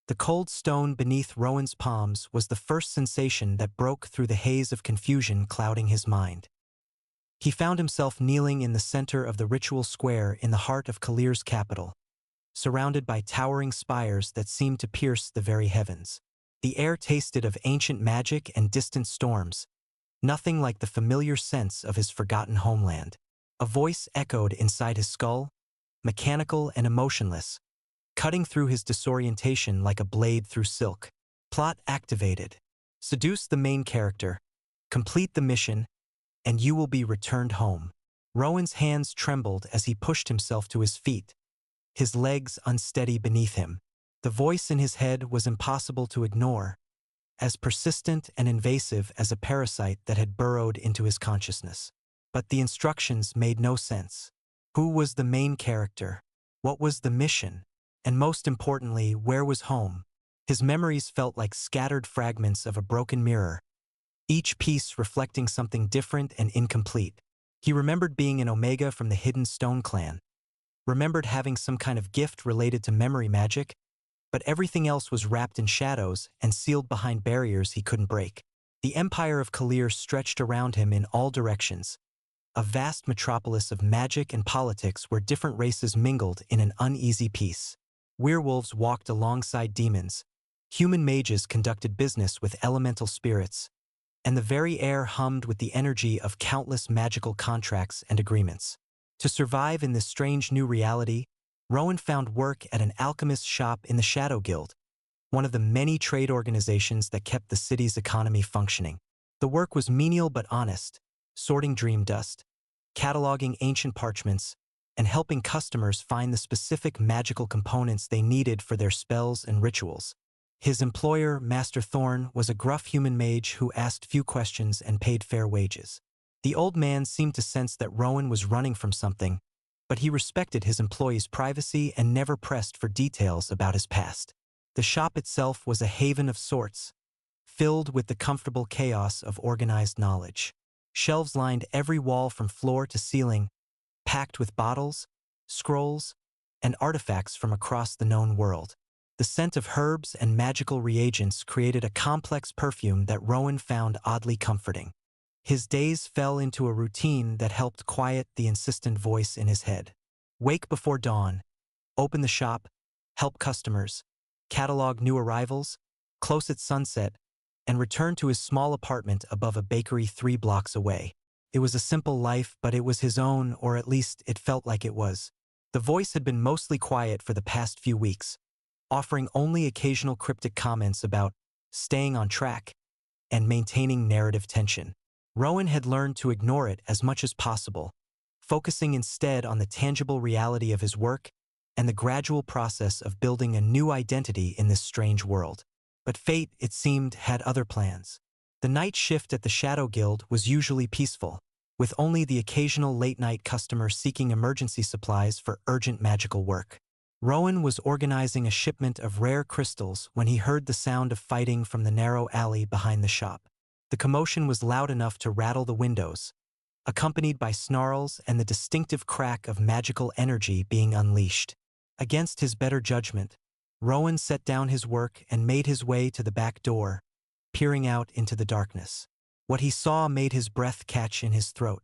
The cold stone beneath Rowan's palms was the first sensation that broke through the haze of confusion clouding his mind. He found himself kneeling in the center of the ritual square in the heart of Kalir's capital, surrounded by towering spires that seemed to pierce the very heavens. The air tasted of ancient magic and distant storms, nothing like the familiar sense of his forgotten homeland. A voice echoed inside his skull, mechanical and emotionless, cutting through his disorientation like a blade through silk. Plot activated. Seduce the main character, complete the mission, and you will be returned home. Rowan's hands trembled as he pushed himself to his feet, his legs unsteady beneath him. The voice in his head was impossible to ignore, as persistent and invasive as a parasite that had burrowed into his consciousness. But the instructions made no sense. Who was the main character? What was the mission? And most importantly, where was home? His memories felt like scattered fragments of a broken mirror, each piece reflecting something different and incomplete. He remembered being in Omega from the Hidden Stone clan, remembered having some kind of gift related to memory magic, but everything else was wrapped in shadows and sealed behind barriers he couldn't break. The empire of Kalir stretched around him in all directions, a vast metropolis of magic and politics where different races mingled in an uneasy peace. Werewolves walked alongside demons, human mages conducted business with elemental spirits, and the very air hummed with the energy of countless magical contracts and agreements. To survive in this strange new reality, Rowan found work at an alchemist's shop in the Shadow Guild, one of the many trade organizations that kept the city's economy functioning. The work was menial but honest, sorting dream dust, cataloging ancient parchments, and helping customers find the specific magical components they needed for their spells and rituals. His employer, Master Thorn, was a gruff human mage who asked few questions and paid fair wages. The old man seemed to sense that Rowan was running from something, but he respected his employee's privacy and never pressed for details about his past. The shop itself was a haven of sorts, filled with the comfortable chaos of organized knowledge. Shelves lined every wall from floor to ceiling, packed with bottles, scrolls, and artifacts from across the known world. The scent of herbs and magical reagents created a complex perfume that Rowan found oddly comforting. His days fell into a routine that helped quiet the insistent voice in his head. Wake before dawn, open the shop, help customers, catalog new arrivals, close at sunset, and return to his small apartment above a bakery 3 blocks away. It was a simple life, but it was his own, or at least it felt like it was. The voice had been mostly quiet for the past few weeks, offering only occasional cryptic comments about staying on track and maintaining narrative tension. Rowan had learned to ignore it as much as possible, focusing instead on the tangible reality of his work and the gradual process of building a new identity in this strange world. But fate, it seemed, had other plans. The night shift at the Shadow Guild was usually peaceful, with only the occasional late-night customer seeking emergency supplies for urgent magical work. Rowan was organizing a shipment of rare crystals when he heard the sound of fighting from the narrow alley behind the shop. The commotion was loud enough to rattle the windows, accompanied by snarls and the distinctive crack of magical energy being unleashed. Against his better judgment, Rowan set down his work and made his way to the back door, peering out into the darkness. What he saw made his breath catch in his throat.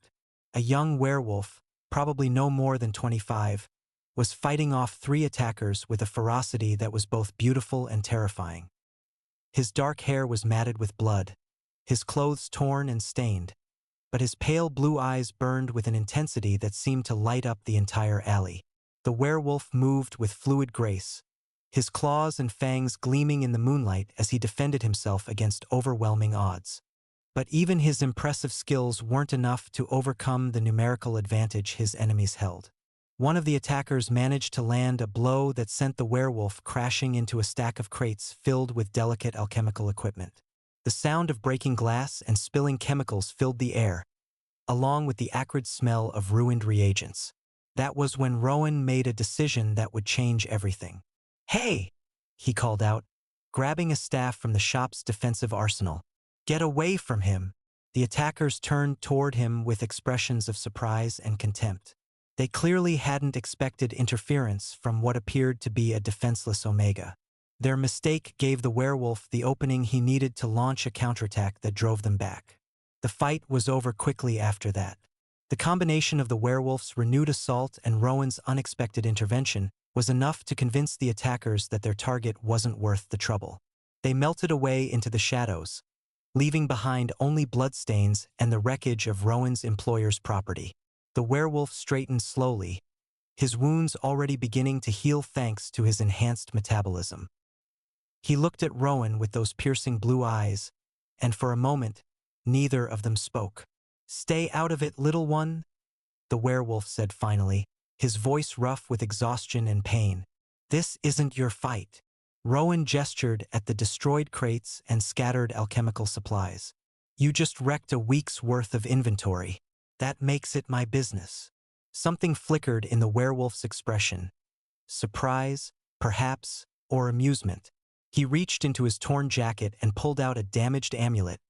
A young werewolf, probably no more than 25, was fighting off 3 attackers with a ferocity that was both beautiful and terrifying. His dark hair was matted with blood, his clothes torn and stained, but his pale blue eyes burned with an intensity that seemed to light up the entire alley. The werewolf moved with fluid grace, his claws and fangs gleaming in the moonlight as he defended himself against overwhelming odds. But even his impressive skills weren't enough to overcome the numerical advantage his enemies held. One of the attackers managed to land a blow that sent the werewolf crashing into a stack of crates filled with delicate alchemical equipment. The sound of breaking glass and spilling chemicals filled the air, along with the acrid smell of ruined reagents. That was when Rowan made a decision that would change everything. "Hey!" he called out, grabbing a staff from the shop's defensive arsenal. "Get away from him!" The attackers turned toward him with expressions of surprise and contempt. They clearly hadn't expected interference from what appeared to be a defenseless Omega. Their mistake gave the werewolf the opening he needed to launch a counterattack that drove them back. The fight was over quickly after that. The combination of the werewolf's renewed assault and Rowan's unexpected intervention was enough to convince the attackers that their target wasn't worth the trouble. They melted away into the shadows, leaving behind only bloodstains and the wreckage of Rowan's employer's property. The werewolf straightened slowly, his wounds already beginning to heal thanks to his enhanced metabolism. He looked at Rowan with those piercing blue eyes, and for a moment, neither of them spoke. "Stay out of it, little one," the werewolf said finally, his voice rough with exhaustion and pain. "This isn't your fight." Rowan gestured at the destroyed crates and scattered alchemical supplies. "You just wrecked a week's worth of inventory. That makes it my business." Something flickered in the werewolf's expression. Surprise, perhaps, or amusement. He reached into his torn jacket and pulled out a damaged amulet,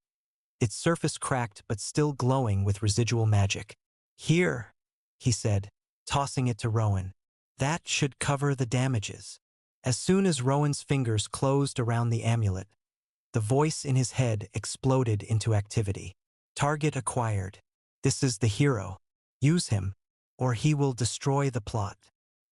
its surface cracked but still glowing with residual magic. "Here," he said, tossing it to Rowan. "That should cover the damages." As soon as Rowan's fingers closed around the amulet, the voice in his head exploded into activity. "Target acquired. This is the hero. Use him, or he will destroy the plot."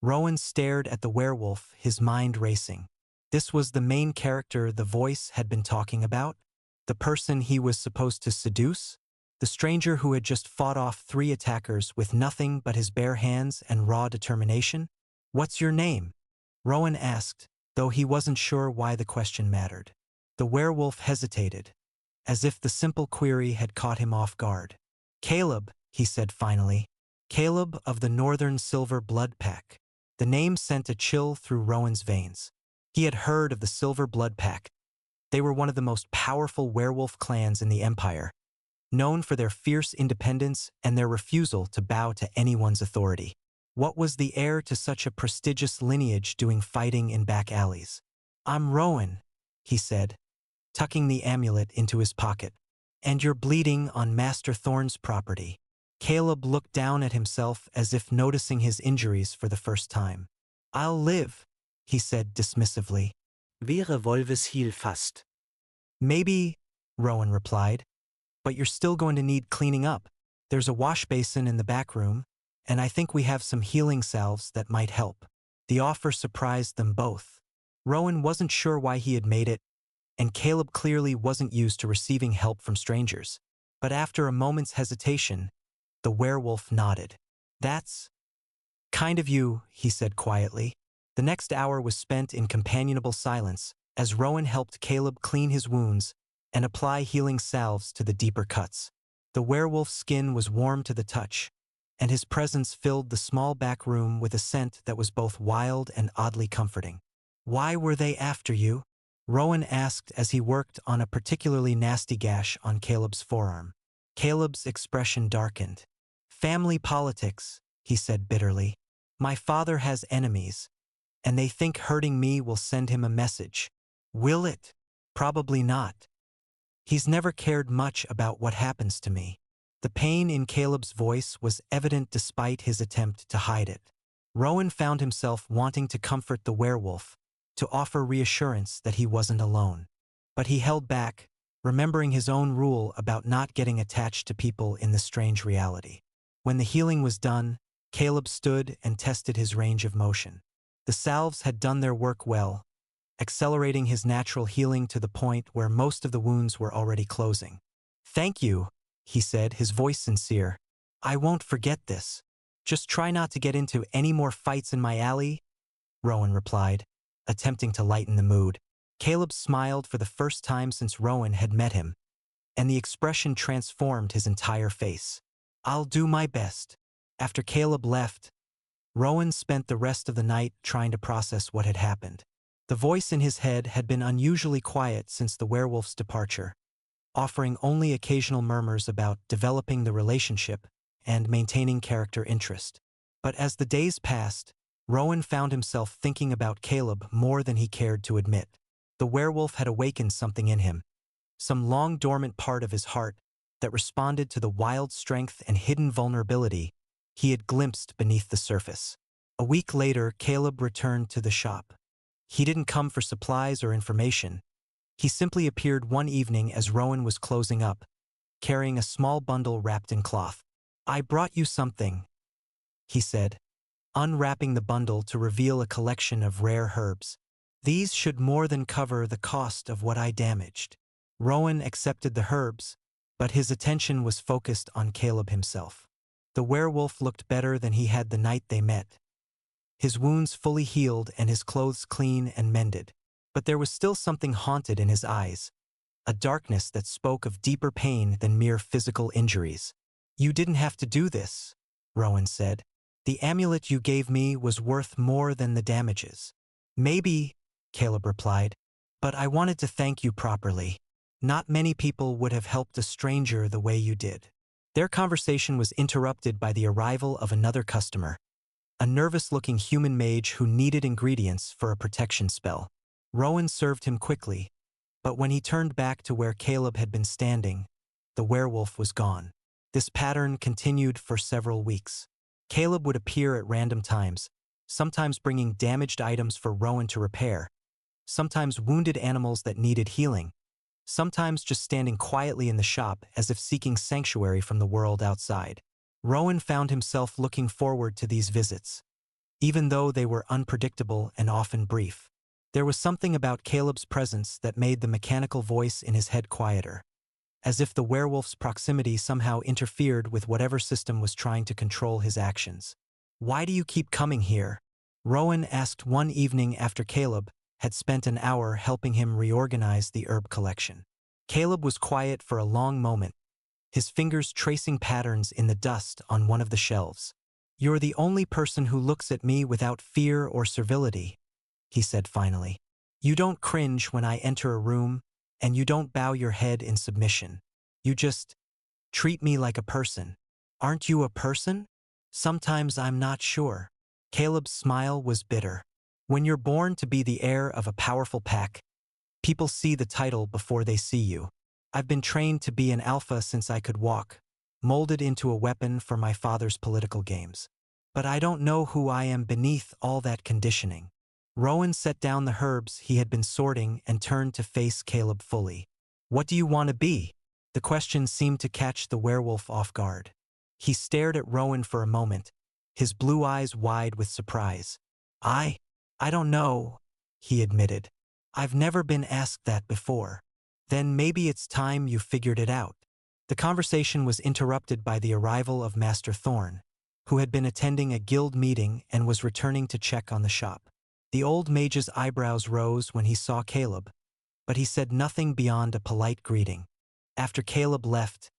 Rowan stared at the werewolf, his mind racing. This was the main character the voice had been talking about? The person he was supposed to seduce? The stranger who had just fought off 3 attackers with nothing but his bare hands and raw determination? "What's your name?" Rowan asked, though he wasn't sure why the question mattered. The werewolf hesitated, as if the simple query had caught him off guard. "Caleb," he said finally. "Caleb of the Northern Silver Blood Pack." The name sent a chill through Rowan's veins. He had heard of the Silver Blood Pack. They were one of the most powerful werewolf clans in the Empire, known for their fierce independence and their refusal to bow to anyone's authority. What was the heir to such a prestigious lineage doing fighting in back alleys? "I'm Rowan," he said, tucking the amulet into his pocket. "And you're bleeding on Master Thorn's property." Caleb looked down at himself as if noticing his injuries for the first time. "I'll live," he said dismissively. Wäre Wolves Heal fast. "Maybe," Rowan replied, "but you're still going to need cleaning up. There's a wash basin in the back room, and I think we have some healing salves that might help." The offer surprised them both. Rowan wasn't sure why he had made it, and Caleb clearly wasn't used to receiving help from strangers. But after a moment's hesitation, the werewolf nodded. "That's kind of you," he said quietly. The next hour was spent in companionable silence as Rowan helped Caleb clean his wounds and apply healing salves to the deeper cuts. The werewolf's skin was warm to the touch, and his presence filled the small back room with a scent that was both wild and oddly comforting. "Why were they after you?" Rowan asked as he worked on a particularly nasty gash on Caleb's forearm. Caleb's expression darkened. "Family politics," he said bitterly. "My father has enemies, and they think hurting me will send him a message. Will it? Probably not. He's never cared much about what happens to me." The pain in Caleb's voice was evident despite his attempt to hide it. Rowan found himself wanting to comfort the werewolf, to offer reassurance that he wasn't alone. But he held back, remembering his own rule about not getting attached to people in the strange reality. When the healing was done, Caleb stood and tested his range of motion. The salves had done their work well, accelerating his natural healing to the point where most of the wounds were already closing. "Thank you," he said, his voice sincere. "I won't forget this. Just try not to get into any more fights in my alley," Rowan replied, attempting to lighten the mood. Caleb smiled for the first time since Rowan had met him, and the expression transformed his entire face. "I'll do my best." After Caleb left, Rowan spent the rest of the night trying to process what had happened. The voice in his head had been unusually quiet since the werewolf's departure, offering only occasional murmurs about developing the relationship and maintaining character interest. But as the days passed, Rowan found himself thinking about Caleb more than he cared to admit. The werewolf had awakened something in him, some long-dormant part of his heart that responded to the wild strength and hidden vulnerability he had glimpsed beneath the surface. A week later, Caleb returned to the shop. He didn't come for supplies or information. He simply appeared one evening as Rowan was closing up, carrying a small bundle wrapped in cloth. "I brought you something," he said, unwrapping the bundle to reveal a collection of rare herbs. "These should more than cover the cost of what I damaged." Rowan accepted the herbs, but his attention was focused on Caleb himself. The werewolf looked better than he had the night they met. His wounds fully healed and his clothes clean and mended. But there was still something haunted in his eyes, a darkness that spoke of deeper pain than mere physical injuries. "You didn't have to do this," Rowan said. "The amulet you gave me was worth more than the damages." "Maybe," Caleb replied, "but I wanted to thank you properly. Not many people would have helped a stranger the way you did." Their conversation was interrupted by the arrival of another customer, a nervous-looking human mage who needed ingredients for a protection spell. Rowan served him quickly, but when he turned back to where Caleb had been standing, the werewolf was gone. This pattern continued for several weeks. Caleb would appear at random times, sometimes bringing damaged items for Rowan to repair, sometimes wounded animals that needed healing, sometimes just standing quietly in the shop as if seeking sanctuary from the world outside. Rowan found himself looking forward to these visits, even though they were unpredictable and often brief. There was something about Caleb's presence that made the mechanical voice in his head quieter, as if the werewolf's proximity somehow interfered with whatever system was trying to control his actions. "Why do you keep coming here?" Rowan asked one evening after Caleb had spent an hour helping him reorganize the herb collection. Caleb was quiet for a long moment, his fingers tracing patterns in the dust on one of the shelves. "You're the only person who looks at me without fear or servility," he said finally. "You don't cringe when I enter a room, and you don't bow your head in submission. You just treat me like a person." "Aren't you a person?" "Sometimes I'm not sure." Caleb's smile was bitter. "When you're born to be the heir of a powerful pack, people see the title before they see you. I've been trained to be an alpha since I could walk, molded into a weapon for my father's political games. But I don't know who I am beneath all that conditioning." Rowan set down the herbs he had been sorting and turned to face Caleb fully. "What do you want to be?" The question seemed to catch the werewolf off guard. He stared at Rowan for a moment, his blue eyes wide with surprise. I don't know," he admitted. "I've never been asked that before." "Then maybe it's time you figured it out." The conversation was interrupted by the arrival of Master Thorn, who had been attending a guild meeting and was returning to check on the shop. The old mage's eyebrows rose when he saw Caleb, but he said nothing beyond a polite greeting. After Caleb left,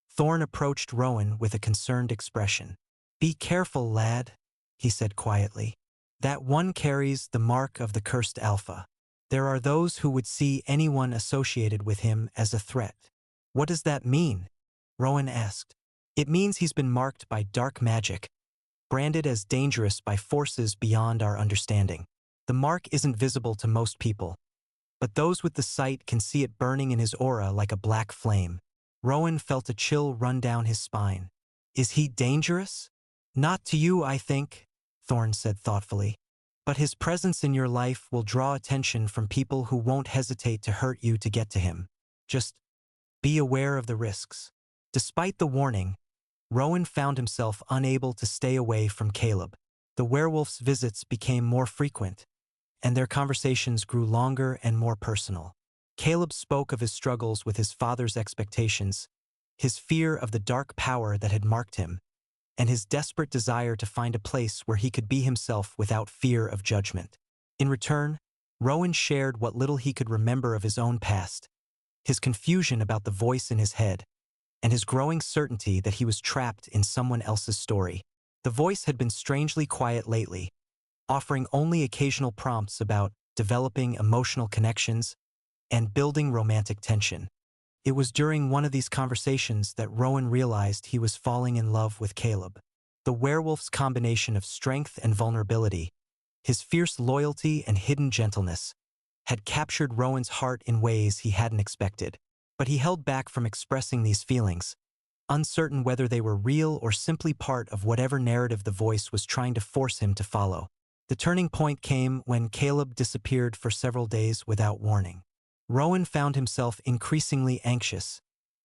Thorn approached Rowan with a concerned expression. "Be careful, lad," he said quietly. "That one carries the mark of the cursed alpha. There are those who would see anyone associated with him as a threat." "What does that mean?" Rowan asked. "It means he's been marked by dark magic, branded as dangerous by forces beyond our understanding. The mark isn't visible to most people, but those with the sight can see it burning in his aura like a black flame." Rowan felt a chill run down his spine. "Is he dangerous?" "Not to you, I think," Thorn said thoughtfully. "But his presence in your life will draw attention from people who won't hesitate to hurt you to get to him. Just be aware of the risks." Despite the warning, Rowan found himself unable to stay away from Caleb. The werewolf's visits became more frequent, and their conversations grew longer and more personal. Caleb spoke of his struggles with his father's expectations, his fear of the dark power that had marked him, and his desperate desire to find a place where he could be himself without fear of judgment. In return, Rowan shared what little he could remember of his own past, his confusion about the voice in his head, and his growing certainty that he was trapped in someone else's story. The voice had been strangely quiet lately, offering only occasional prompts about developing emotional connections and building romantic tension. It was during one of these conversations that Rowan realized he was falling in love with Caleb. The werewolf's combination of strength and vulnerability, his fierce loyalty and hidden gentleness, had captured Rowan's heart in ways he hadn't expected. But he held back from expressing these feelings, uncertain whether they were real or simply part of whatever narrative the voice was trying to force him to follow. The turning point came when Caleb disappeared for several days without warning. Rowan found himself increasingly anxious,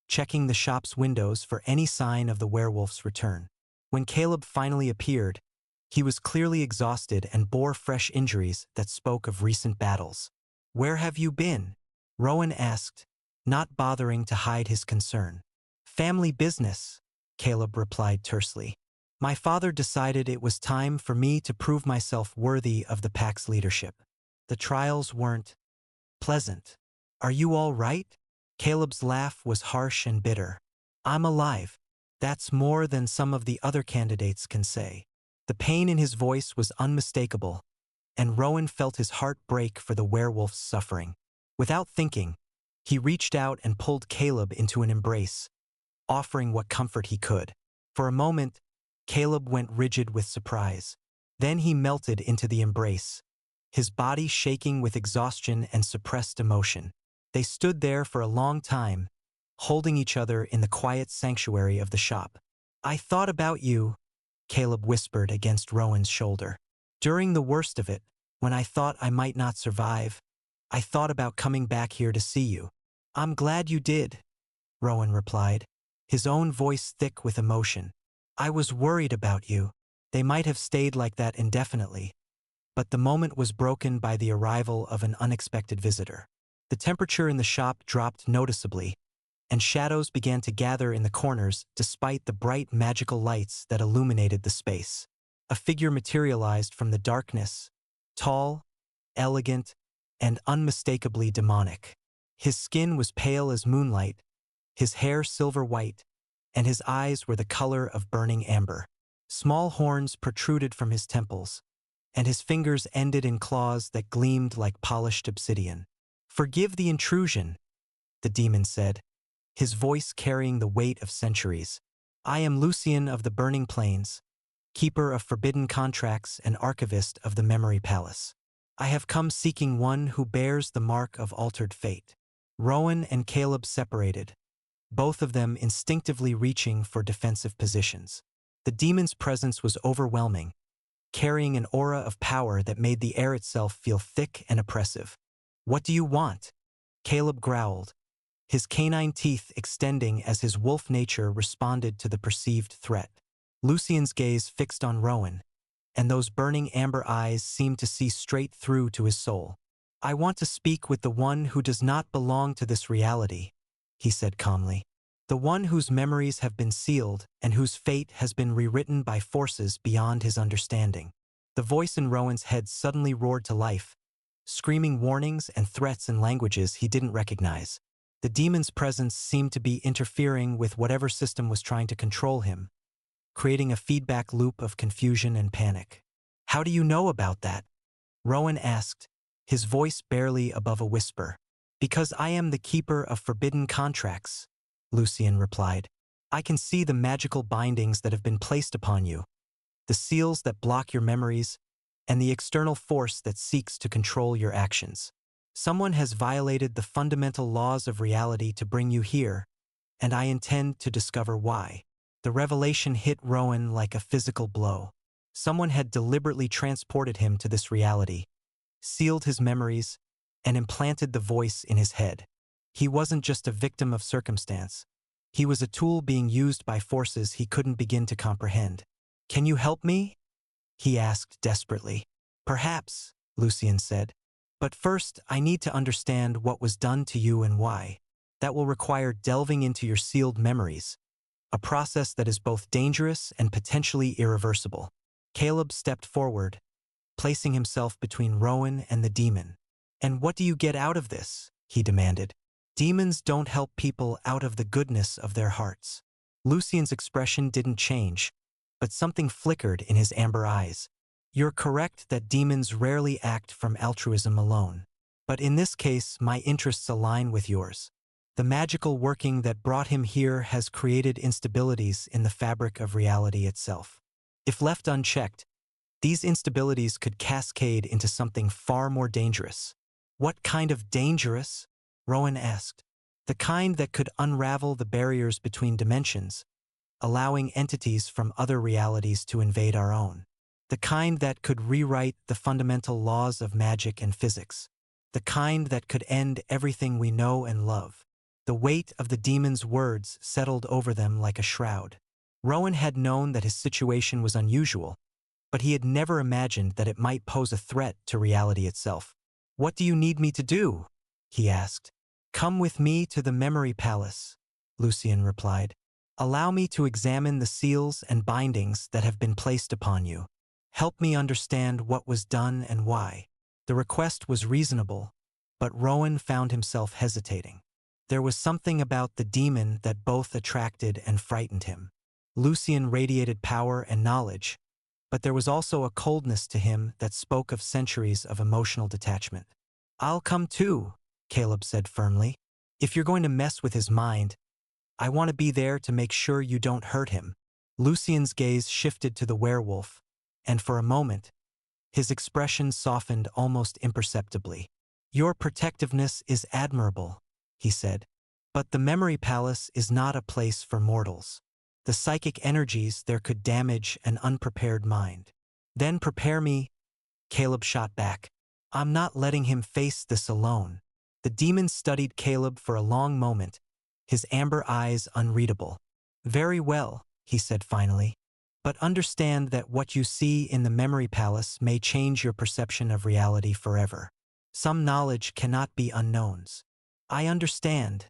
checking the shop's windows for any sign of the werewolf's return. When Caleb finally appeared, he was clearly exhausted and bore fresh injuries that spoke of recent battles. "Where have you been?" Rowan asked, not bothering to hide his concern. "Family business," Caleb replied tersely. "My father decided it was time for me to prove myself worthy of the pack's leadership. The trials weren't pleasant." "Are you all right?" Caleb's laugh was harsh and bitter. "I'm alive. That's more than some of the other candidates can say." The pain in his voice was unmistakable, and Rowan felt his heart break for the werewolf's suffering. Without thinking, he reached out and pulled Caleb into an embrace, offering what comfort he could. For a moment, Caleb went rigid with surprise. Then he melted into the embrace, his body shaking with exhaustion and suppressed emotion. They stood there for a long time, holding each other in the quiet sanctuary of the shop. "I thought about you," Caleb whispered against Rowan's shoulder. "During the worst of it, when I thought I might not survive, I thought about coming back here to see you." "I'm glad you did," Rowan replied, his own voice thick with emotion. "I was worried about you. They might have stayed like that indefinitely." But the moment was broken by the arrival of an unexpected visitor. The temperature in the shop dropped noticeably, and shadows began to gather in the corners despite the bright magical lights that illuminated the space. A figure materialized from the darkness, tall, elegant, and unmistakably demonic. His skin was pale as moonlight, his hair silver white, and his eyes were the color of burning amber. Small horns protruded from his temples, and his fingers ended in claws that gleamed like polished obsidian. "Forgive the intrusion," the demon said, his voice carrying the weight of centuries. "I am Lucian of the Burning Plains, keeper of forbidden contracts and archivist of the Memory Palace. I have come seeking one who bears the mark of altered fate." Rowan and Caleb separated, both of them instinctively reaching for defensive positions. The demon's presence was overwhelming, carrying an aura of power that made the air itself feel thick and oppressive. "What do you want?" Caleb growled, his canine teeth extending as his wolf nature responded to the perceived threat. Lucian's gaze fixed on Rowan, and those burning amber eyes seemed to see straight through to his soul. "I want to speak with the one who does not belong to this reality," he said calmly. "The one whose memories have been sealed and whose fate has been rewritten by forces beyond his understanding." The voice in Rowan's head suddenly roared to life, screaming warnings and threats in languages he didn't recognize. The demon's presence seemed to be interfering with whatever system was trying to control him, creating a feedback loop of confusion and panic. "How do you know about that?" Rowan asked, his voice barely above a whisper. "Because I am the keeper of forbidden contracts," Lucian replied. "I can see the magical bindings that have been placed upon you, the seals that block your memories, and the external force that seeks to control your actions. Someone has violated the fundamental laws of reality to bring you here, and I intend to discover why." The revelation hit Rowan like a physical blow. Someone had deliberately transported him to this reality, sealed his memories, and implanted the voice in his head. He wasn't just a victim of circumstance. He was a tool being used by forces he couldn't begin to comprehend. "Can you help me?" he asked desperately. "Perhaps," Lucian said. "But first, I need to understand what was done to you and why. That will require delving into your sealed memories, a process that is both dangerous and potentially irreversible." Caleb stepped forward, placing himself between Rowan and the demon. "And what do you get out of this?" he demanded. "Demons don't help people out of the goodness of their hearts." Lucian's expression didn't change, but something flickered in his amber eyes. "You're correct that demons rarely act from altruism alone. But in this case, my interests align with yours. The magical working that brought him here has created instabilities in the fabric of reality itself. If left unchecked, these instabilities could cascade into something far more dangerous." "What kind of dangerous?" Rowan asked. "The kind that could unravel the barriers between dimensions, allowing entities from other realities to invade our own." the kind that could rewrite the fundamental laws of magic and physics, the kind that could end everything we know and love. The weight of the demon's words settled over them like a shroud. Rowan had known that his situation was unusual, but he had never imagined that it might pose a threat to reality itself. "What do you need me to do?" he asked. "Come with me to the Memory Palace," Lucian replied. "Allow me to examine the seals and bindings that have been placed upon you. Help me understand what was done and why." The request was reasonable, but Rowan found himself hesitating. There was something about the demon that both attracted and frightened him. Lucian radiated power and knowledge, but there was also a coldness to him that spoke of centuries of emotional detachment. "I'll come too," Caleb said firmly. "If you're going to mess with his mind, I want to be there to make sure you don't hurt him." Lucian's gaze shifted to the werewolf, and for a moment, his expression softened almost imperceptibly. "Your protectiveness is admirable," he said, "but the Memory Palace is not a place for mortals. The psychic energies there could damage an unprepared mind." "Then prepare me," Caleb shot back. "I'm not letting him face this alone." The demon studied Caleb for a long moment, his amber eyes unreadable. "Very well," he said finally, "but understand that what you see in the Memory Palace may change your perception of reality forever. Some knowledge cannot be unknowns." "I understand,"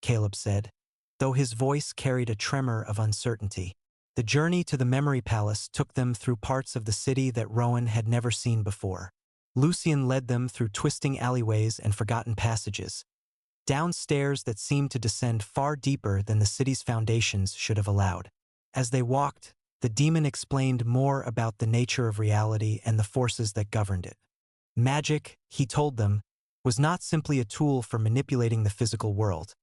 Caleb said, though his voice carried a tremor of uncertainty. The journey to the Memory Palace took them through parts of the city that Rowan had never seen before. Lucian led them through twisting alleyways and forgotten passages, down stairs that seemed to descend far deeper than the city's foundations should have allowed. As they walked, the demon explained more about the nature of reality and the forces that governed it. Magic, he told them, was not simply a tool for manipulating the physical world.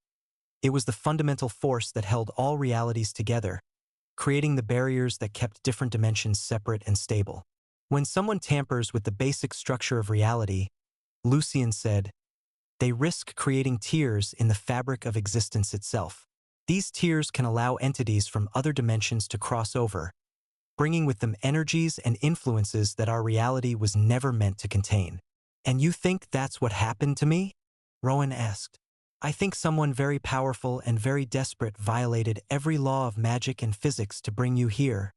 It was the fundamental force that held all realities together, creating the barriers that kept different dimensions separate and stable. "When someone tampers with the basic structure of reality," Lucian said, "they risk creating tears in the fabric of existence itself. These tears can allow entities from other dimensions to cross over, bringing with them energies and influences that our reality was never meant to contain." "And you think that's what happened to me?" Rowan asked. "I think someone very powerful and very desperate violated every law of magic and physics to bring you here,"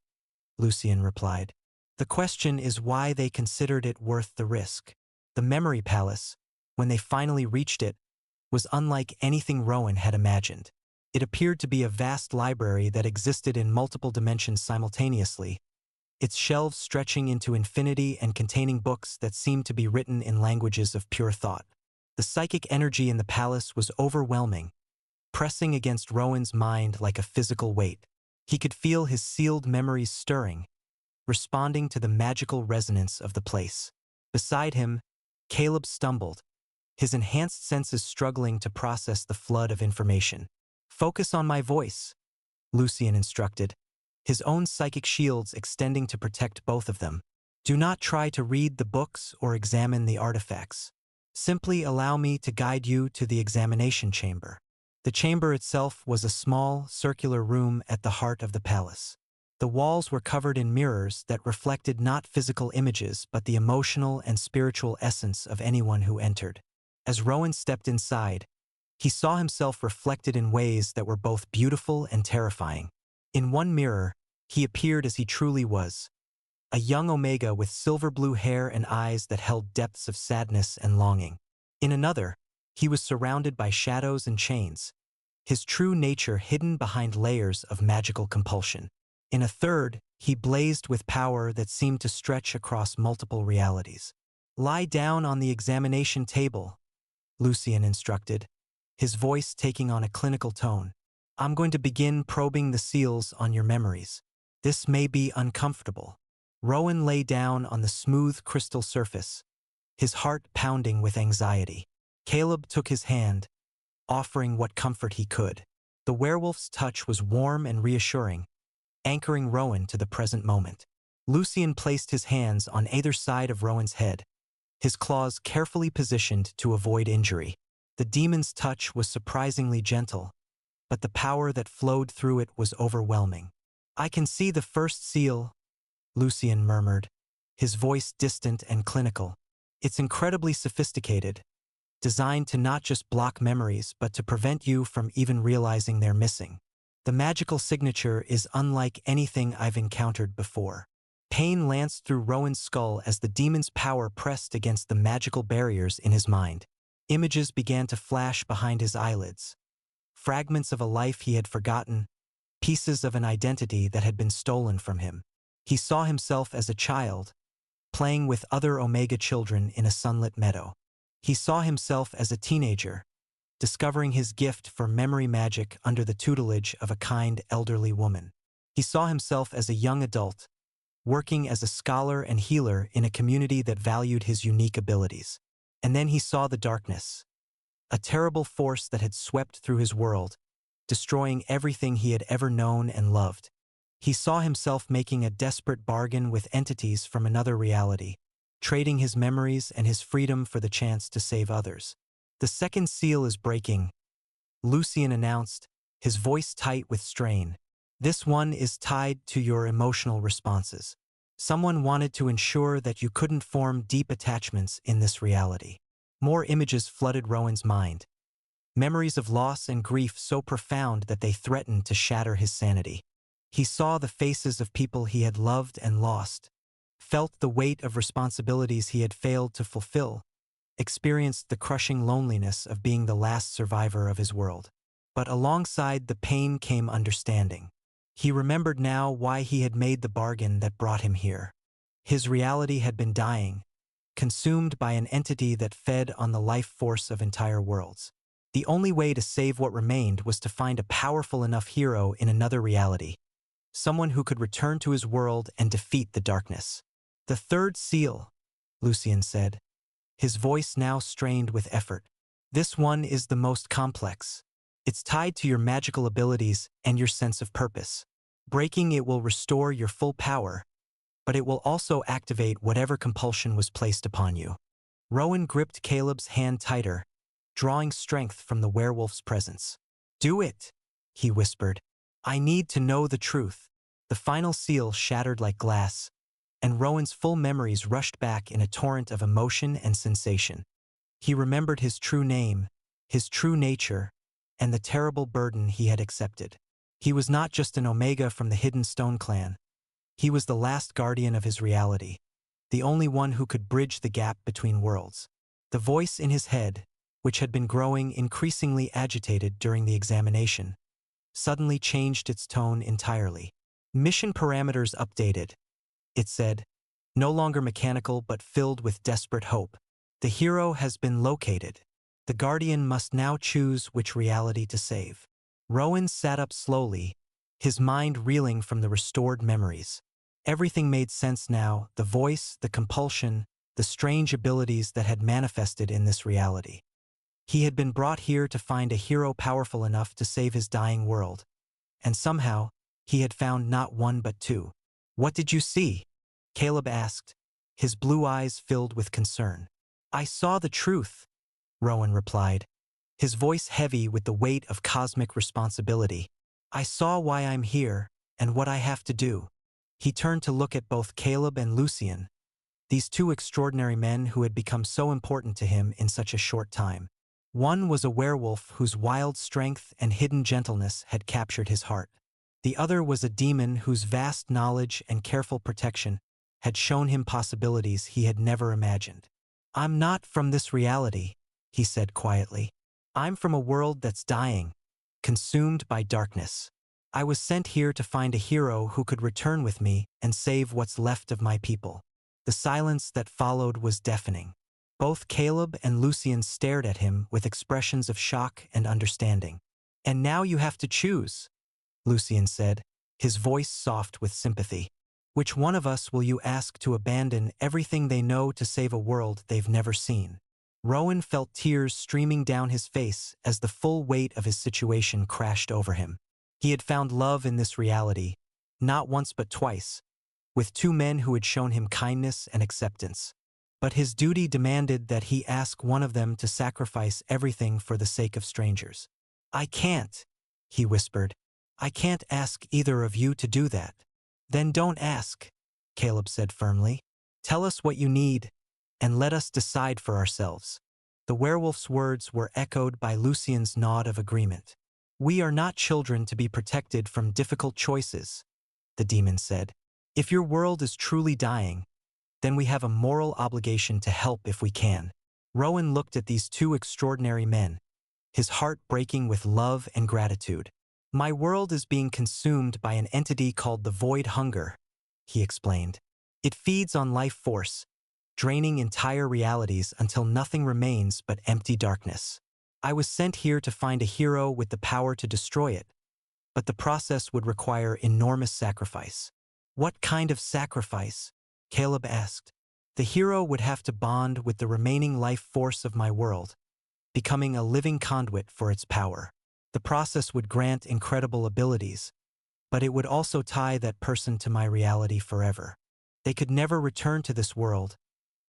Lucian replied. "The question is why they considered it worth the risk." The Memory Palace, when they finally reached it, was unlike anything Rowan had imagined. It appeared to be a vast library that existed in multiple dimensions simultaneously, its shelves stretching into infinity and containing books that seemed to be written in languages of pure thought. The psychic energy in the palace was overwhelming, pressing against Rowan's mind like a physical weight. He could feel his sealed memories stirring, responding to the magical resonance of the place. Beside him, Caleb stumbled, his enhanced senses struggling to process the flood of information. "Focus on my voice," Lucian instructed, his own psychic shields extending to protect both of them. "Do not try to read the books or examine the artifacts. Simply allow me to guide you to the examination chamber." The chamber itself was a small, circular room at the heart of the palace. The walls were covered in mirrors that reflected not physical images but the emotional and spiritual essence of anyone who entered. As Rowan stepped inside, he saw himself reflected in ways that were both beautiful and terrifying. In one mirror, he appeared as he truly was, a young Omega with silver blue hair and eyes that held depths of sadness and longing. In another, he was surrounded by shadows and chains, his true nature hidden behind layers of magical compulsion. In a third, he blazed with power that seemed to stretch across multiple realities. "Lie down on the examination table," Lucian instructed, his voice taking on a clinical tone. "I'm going to begin probing the seals on your memories. This may be uncomfortable." Rowan lay down on the smooth crystal surface, his heart pounding with anxiety. Caleb took his hand, offering what comfort he could. The werewolf's touch was warm and reassuring, anchoring Rowan to the present moment. Lucian placed his hands on either side of Rowan's head, his claws carefully positioned to avoid injury. The demon's touch was surprisingly gentle, but the power that flowed through it was overwhelming. "I can see the first seal," Lucian murmured, his voice distant and clinical. It's incredibly sophisticated, designed to not just block memories but to prevent you from even realizing they're missing. The magical signature is unlike anything I've encountered before. Pain lanced through Rowan's skull as the demon's power pressed against the magical barriers in his mind. Images began to flash behind his eyelids. Fragments of a life he had forgotten, pieces of an identity that had been stolen from him. He saw himself as a child, playing with other Omega children in a sunlit meadow. He saw himself as a teenager, discovering his gift for memory magic under the tutelage of a kind elderly woman. He saw himself as a young adult, working as a scholar and healer in a community that valued his unique abilities. And then he saw the darkness, a terrible force that had swept through his world, destroying everything he had ever known and loved. He saw himself making a desperate bargain with entities from another reality, trading his memories and his freedom for the chance to save others. "The second seal is breaking," Lucian announced, his voice tight with strain. "This one is tied to your emotional responses. Someone wanted to ensure that you couldn't form deep attachments in this reality." More images flooded Rowan's mind, memories of loss and grief so profound that they threatened to shatter his sanity. He saw the faces of people he had loved and lost, felt the weight of responsibilities he had failed to fulfill, experienced the crushing loneliness of being the last survivor of his world. But alongside the pain came understanding. He remembered now why he had made the bargain that brought him here. His reality had been dying, consumed by an entity that fed on the life force of entire worlds. The only way to save what remained was to find a powerful enough hero in another reality, someone who could return to his world and defeat the darkness. "The third seal," Lucian said, his voice now strained with effort. "This one is the most complex. It's tied to your magical abilities and your sense of purpose. Breaking it will restore your full power, but it will also activate whatever compulsion was placed upon you." Rowan gripped Caleb's hand tighter, drawing strength from the werewolf's presence. "Do it," he whispered. "I need to know the truth." The final seal shattered like glass, and Rowan's full memories rushed back in a torrent of emotion and sensation. He remembered his true name, his true nature, and the terrible burden he had accepted. He was not just an Omega from the Hidden Stone clan. He was the last guardian of his reality, the only one who could bridge the gap between worlds. The voice in his head, which had been growing increasingly agitated during the examination, suddenly changed its tone entirely. "Mission parameters updated," it said, no longer mechanical but filled with desperate hope. "The hero has been located. The Guardian must now choose which reality to save." Rowan sat up slowly, his mind reeling from the restored memories. Everything made sense now: the voice, the compulsion, the strange abilities that had manifested in this reality. He had been brought here to find a hero powerful enough to save his dying world, and somehow he had found not one but two. "What did you see?" Caleb asked, his blue eyes filled with concern. "I saw the truth," Rowan replied, his voice heavy with the weight of cosmic responsibility. "I saw why I'm here and what I have to do." He turned to look at both Caleb and Lucian, these two extraordinary men who had become so important to him in such a short time. One was a werewolf whose wild strength and hidden gentleness had captured his heart. The other was a demon whose vast knowledge and careful protection had shown him possibilities he had never imagined. "I'm not from this reality," he said quietly. "I'm from a world that's dying, consumed by darkness. I was sent here to find a hero who could return with me and save what's left of my people." The silence that followed was deafening. Both Caleb and Lucian stared at him with expressions of shock and understanding. "And now you have to choose," Lucian said, his voice soft with sympathy. "Which one of us will you ask to abandon everything they know to save a world they've never seen?" Rowan felt tears streaming down his face as the full weight of his situation crashed over him. He had found love in this reality, not once but twice, with two men who had shown him kindness and acceptance. But his duty demanded that he ask one of them to sacrifice everything for the sake of strangers. "I can't," he whispered. "I can't ask either of you to do that." "Then don't ask," Caleb said firmly. Tell us what you need, and let us decide for ourselves. The werewolf's words were echoed by Lucien's nod of agreement. We are not children to be protected from difficult choices, the demon said. If your world is truly dying, then we have a moral obligation to help if we can. Rowan looked at these two extraordinary men, his heart breaking with love and gratitude. My world is being consumed by an entity called the Void Hunger, he explained. It feeds on life force, draining entire realities until nothing remains but empty darkness. I was sent here to find a hero with the power to destroy it, but the process would require enormous sacrifice. What kind of sacrifice? Caleb asked. The hero would have to bond with the remaining life force of my world, becoming a living conduit for its power. The process would grant incredible abilities, but it would also tie that person to my reality forever. They could never return to this world,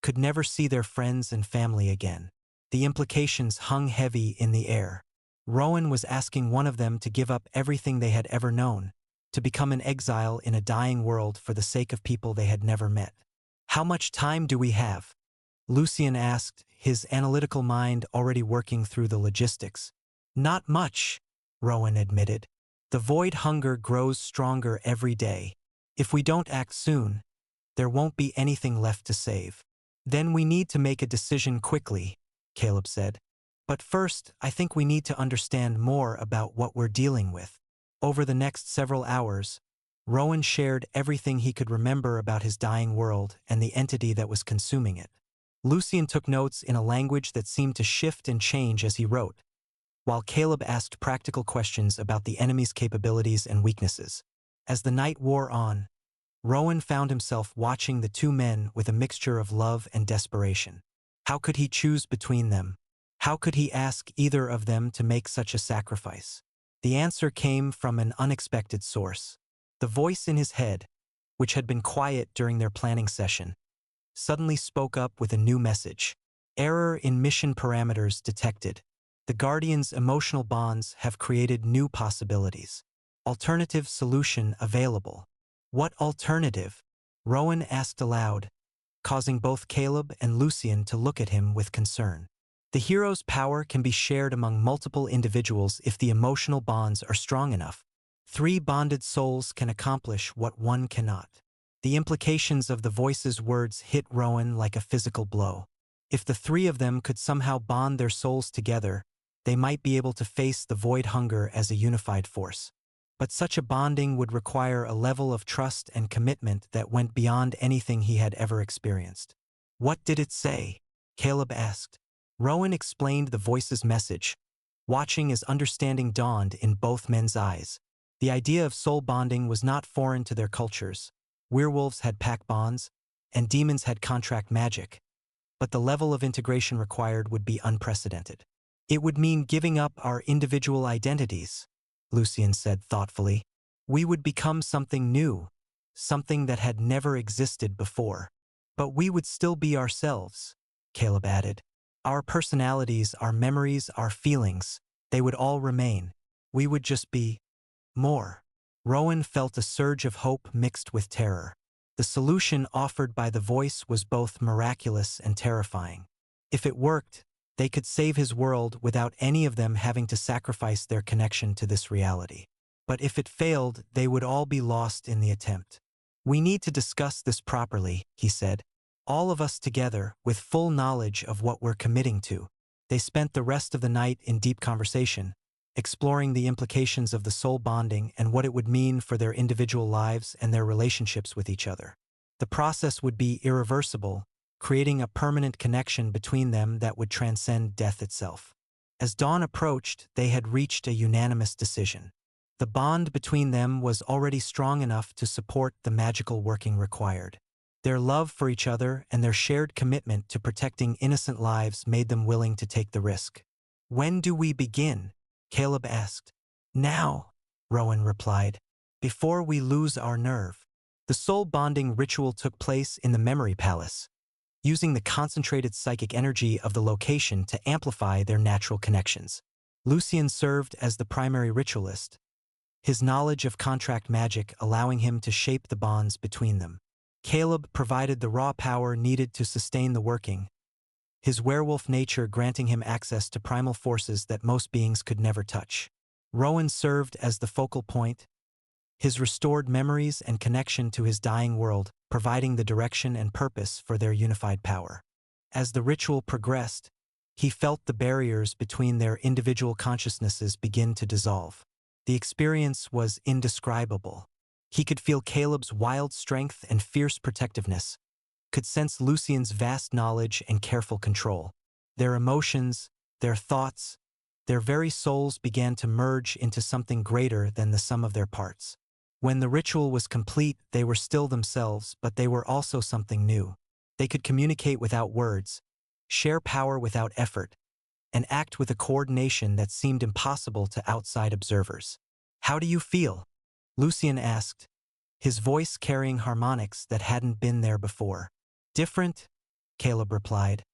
could never see their friends and family again. The implications hung heavy in the air. Rowan was asking one of them to give up everything they had ever known, to become an exile in a dying world for the sake of people they had never met. How much time do we have? Lucien asked, his analytical mind already working through the logistics. Not much, Rowan admitted. The void hunger grows stronger every day. If we don't act soon, there won't be anything left to save. Then we need to make a decision quickly, Caleb said. But first, I think we need to understand more about what we're dealing with. Over the next several hours, Rowan shared everything he could remember about his dying world and the entity that was consuming it. Lucien took notes in a language that seemed to shift and change as he wrote, while Caleb asked practical questions about the enemy's capabilities and weaknesses. As the night wore on, Rowan found himself watching the two men with a mixture of love and desperation. How could he choose between them? How could he ask either of them to make such a sacrifice? The answer came from an unexpected source. The voice in his head, which had been quiet during their planning session, suddenly spoke up with a new message. Error in mission parameters detected. The Guardian's emotional bonds have created new possibilities. Alternative solution available. What alternative? Rowan asked aloud, causing both Caleb and Lucien to look at him with concern. The hero's power can be shared among multiple individuals if the emotional bonds are strong enough. 3 bonded souls can accomplish what one cannot. The implications of the voice's words hit Rowan like a physical blow. If the 3 of them could somehow bond their souls together, they might be able to face the void hunger as a unified force. But such a bonding would require a level of trust and commitment that went beyond anything he had ever experienced. What did it say? Caleb asked. Rowan explained the voice's message, watching as understanding dawned in both men's eyes. The idea of soul bonding was not foreign to their cultures. Werewolves had pack bonds, and demons had contract magic. But the level of integration required would be unprecedented. It would mean giving up our individual identities, Lucien said thoughtfully. We would become something new, something that had never existed before. But we would still be ourselves, Caleb added. Our personalities, our memories, our feelings, they would all remain. We would just be more. Rowan felt a surge of hope mixed with terror. The solution offered by the voice was both miraculous and terrifying. If it worked, they could save his world without any of them having to sacrifice their connection to this reality. But if it failed, they would all be lost in the attempt. We need to discuss this properly, he said. All of us together, with full knowledge of what we're committing to. They spent the rest of the night in deep conversation, exploring the implications of the soul bonding and what it would mean for their individual lives and their relationships with each other. The process would be irreversible, creating a permanent connection between them that would transcend death itself. As dawn approached, they had reached a unanimous decision. The bond between them was already strong enough to support the magical working required. Their love for each other and their shared commitment to protecting innocent lives made them willing to take the risk. When do we begin? Caleb asked. Now, Rowan replied, before we lose our nerve. The soul bonding ritual took place in the memory palace, using the concentrated psychic energy of the location to amplify their natural connections. Lucien served as the primary ritualist, his knowledge of contract magic allowing him to shape the bonds between them. Caleb provided the raw power needed to sustain the working, his werewolf nature granting him access to primal forces that most beings could never touch. Rowan served as the focal point, his restored memories and connection to his dying world, providing the direction and purpose for their unified power. As the ritual progressed, he felt the barriers between their individual consciousnesses begin to dissolve. The experience was indescribable. He could feel Caleb's wild strength and fierce protectiveness, could sense Lucien's vast knowledge and careful control. Their emotions, their thoughts, their very souls began to merge into something greater than the sum of their parts. When the ritual was complete, they were still themselves, but they were also something new. They could communicate without words, share power without effort, and act with a coordination that seemed impossible to outside observers. "How do you feel?" Lucien asked, his voice carrying harmonics that hadn't been there before. "Different," Caleb replied,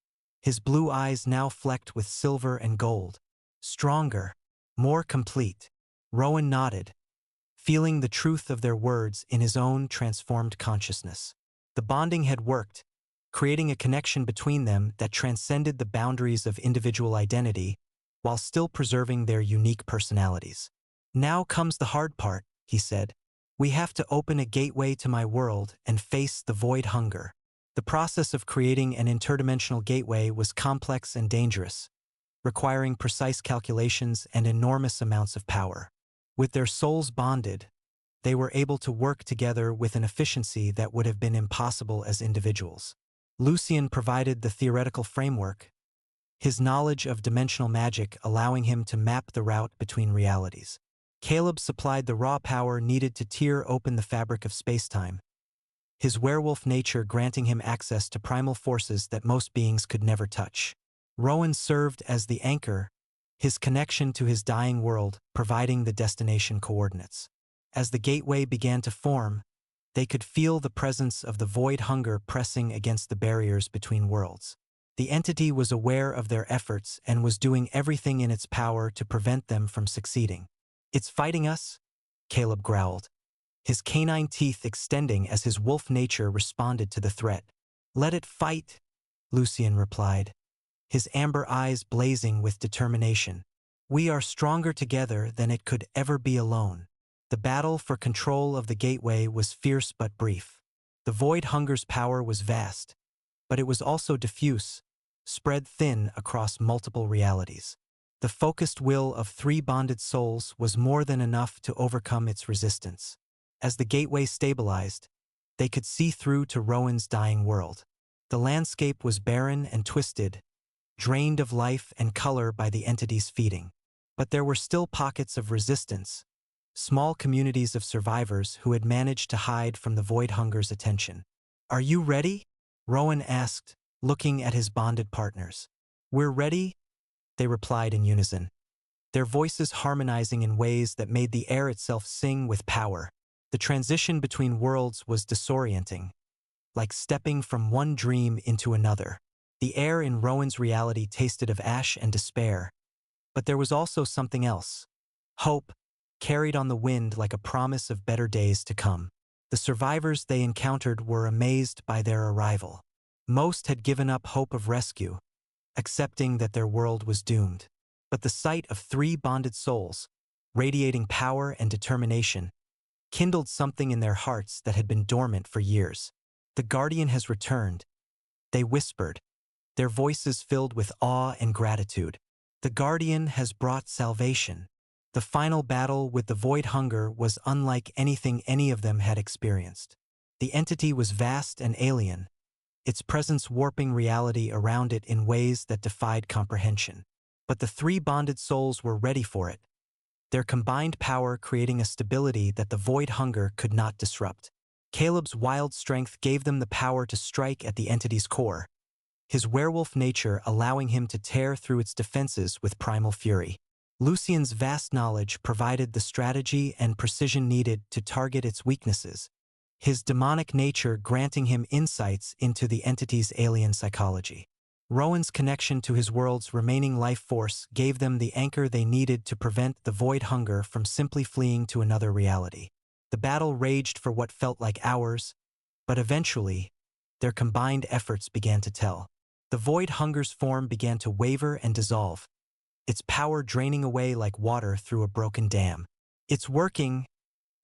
his blue eyes now flecked with silver and gold. "Stronger, more complete." Rowan nodded, feeling the truth of their words in his own transformed consciousness. The bonding had worked, creating a connection between them that transcended the boundaries of individual identity while still preserving their unique personalities. "Now comes the hard part," he said. "We have to open a gateway to my world and face the void hunger." The process of creating an interdimensional gateway was complex and dangerous, requiring precise calculations and enormous amounts of power. With their souls bonded, they were able to work together with an efficiency that would have been impossible as individuals. Lucien provided the theoretical framework, his knowledge of dimensional magic allowing him to map the route between realities. Caleb supplied the raw power needed to tear open the fabric of spacetime, his werewolf nature granting him access to primal forces that most beings could never touch. Rowan served as the anchor, his connection to his dying world providing the destination coordinates. As the gateway began to form, they could feel the presence of the void hunger pressing against the barriers between worlds. The entity was aware of their efforts and was doing everything in its power to prevent them from succeeding. "It's fighting us?" Caleb growled, his canine teeth extending as his wolf nature responded to the threat. "Let it fight," Lucien replied, his amber eyes blazing with determination. "We are stronger together than it could ever be alone." The battle for control of the gateway was fierce but brief. The void hunger's power was vast, but it was also diffuse, spread thin across multiple realities. The focused will of three bonded souls was more than enough to overcome its resistance. As the gateway stabilized, they could see through to Rowan's dying world. The landscape was barren and twisted, drained of life and color by the entity's feeding. But there were still pockets of resistance, small communities of survivors who had managed to hide from the void hunger's attention. "Are you ready?" Rowan asked, looking at his bonded partners. "We're ready," they replied in unison, their voices harmonizing in ways that made the air itself sing with power. The transition between worlds was disorienting, like stepping from one dream into another. The air in Rowan's reality tasted of ash and despair, but there was also something else. Hope, carried on the wind like a promise of better days to come. The survivors they encountered were amazed by their arrival. Most had given up hope of rescue, accepting that their world was doomed. But the sight of three bonded souls, radiating power and determination, kindled something in their hearts that had been dormant for years. "The Guardian has returned," they whispered, their voices filled with awe and gratitude. "The Guardian has brought salvation." The final battle with the void hunger was unlike anything any of them had experienced. The entity was vast and alien, its presence warping reality around it in ways that defied comprehension. But the three bonded souls were ready for it, their combined power creating a stability that the void hunger could not disrupt. Caleb's wild strength gave them the power to strike at the entity's core, his werewolf nature allowing him to tear through its defenses with primal fury. Lucien's vast knowledge provided the strategy and precision needed to target its weaknesses, his demonic nature granting him insights into the entity's alien psychology. Rowan's connection to his world's remaining life force gave them the anchor they needed to prevent the void hunger from simply fleeing to another reality. The battle raged for what felt like hours, But eventually, their combined efforts began to tell. The void hunger's form began to waver and dissolve, its power draining away like water through a broken dam. "It's working,"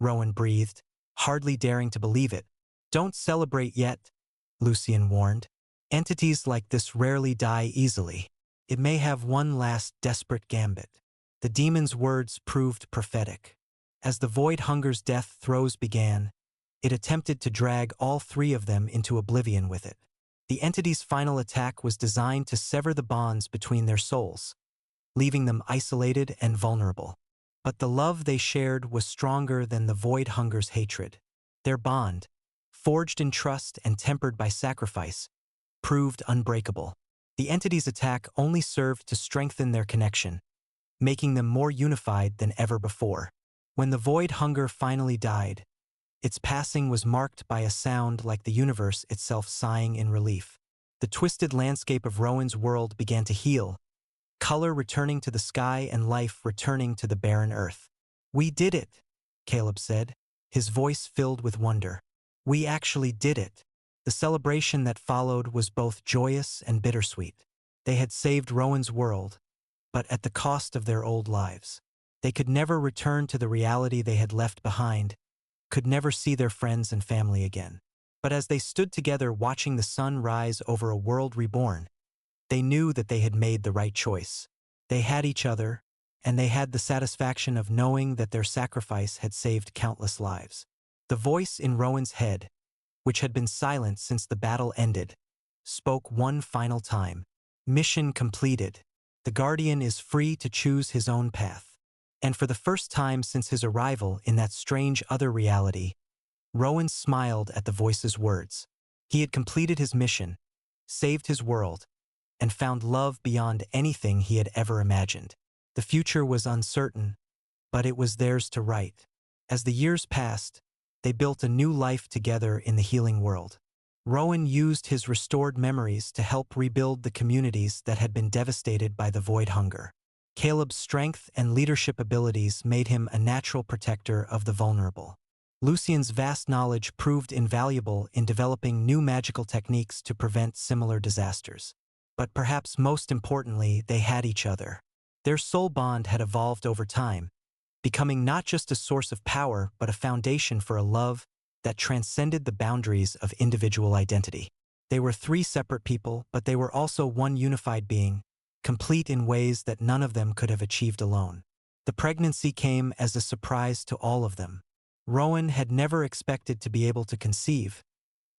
Rowan breathed, hardly daring to believe it. "Don't celebrate yet," Lucien warned. "Entities like this rarely die easily. It may have one last desperate gambit." The demon's words proved prophetic. As the void hunger's death throes began, it attempted to drag all three of them into oblivion with it. The entity's final attack was designed to sever the bonds between their souls, leaving them isolated and vulnerable. But the love they shared was stronger than the void hunger's hatred. Their bond, forged in trust and tempered by sacrifice, proved unbreakable. The entity's attack only served to strengthen their connection, making them more unified than ever before. When the void hunger finally died, its passing was marked by a sound like the universe itself sighing in relief. The twisted landscape of Rowan's world began to heal, color returning to the sky and life returning to the barren earth. "We did it," Caleb said, his voice filled with wonder. "We actually did it." The celebration that followed was both joyous and bittersweet. They had saved Rowan's world, but at the cost of their old lives. They could never return to the reality they had left behind, could never see their friends and family again. But as they stood together watching the sun rise over a world reborn, they knew that they had made the right choice. They had each other, and they had the satisfaction of knowing that their sacrifice had saved countless lives. The voice in Rowan's head, which had been silent since the battle ended, spoke one final time. "Mission completed. The Guardian is free to choose his own path." And for the first time since his arrival in that strange other reality, Rowan smiled at the voice's words. He had completed his mission, saved his world, and found love beyond anything he had ever imagined. The future was uncertain, but it was theirs to write. As the years passed, they built a new life together in the healing world. Rowan used his restored memories to help rebuild the communities that had been devastated by the void hunger. Caleb's strength and leadership abilities made him a natural protector of the vulnerable. Lucien's vast knowledge proved invaluable in developing new magical techniques to prevent similar disasters. But perhaps most importantly, they had each other. Their soul bond had evolved over time, becoming not just a source of power but a foundation for a love that transcended the boundaries of individual identity. They were three separate people, but they were also one unified being, complete in ways that none of them could have achieved alone. The pregnancy came as a surprise to all of them. Rowan had never expected to be able to conceive,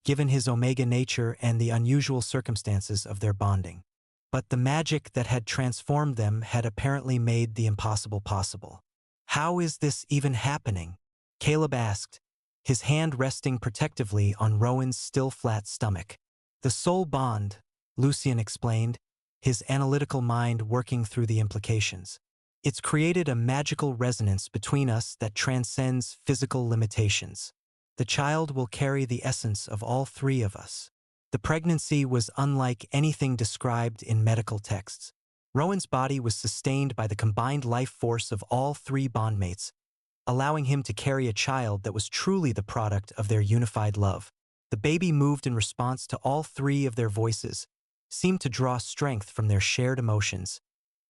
given his Omega nature and the unusual circumstances of their bonding. But the magic that had transformed them had apparently made the impossible possible. "How is this even happening?" Caleb asked, his hand resting protectively on Rowan's still flat stomach. "The soul bond," Lucien explained, his analytical mind working through the implications. "It's created a magical resonance between us that transcends physical limitations. The child will carry the essence of all three of us." The pregnancy was unlike anything described in medical texts. Rowan's body was sustained by the combined life force of all three bondmates, allowing him to carry a child that was truly the product of their unified love. The baby moved in response to all three of their voices, seemed to draw strength from their shared emotions,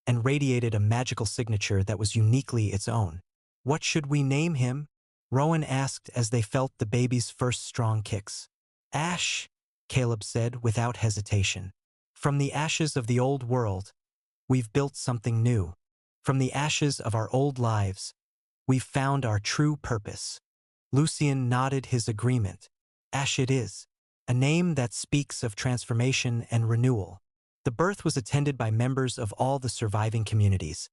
and radiated a magical signature that was uniquely its own. "What should we name him?" Rowan asked as they felt the baby's first strong kicks. "Ash," Caleb said without hesitation. "From the ashes of the old world, we've built something new. From the ashes of our old lives, we've found our true purpose." Lucien nodded his agreement. "Ash it is, a name that speaks of transformation and renewal." The birth was attended by members of all the surviving communities,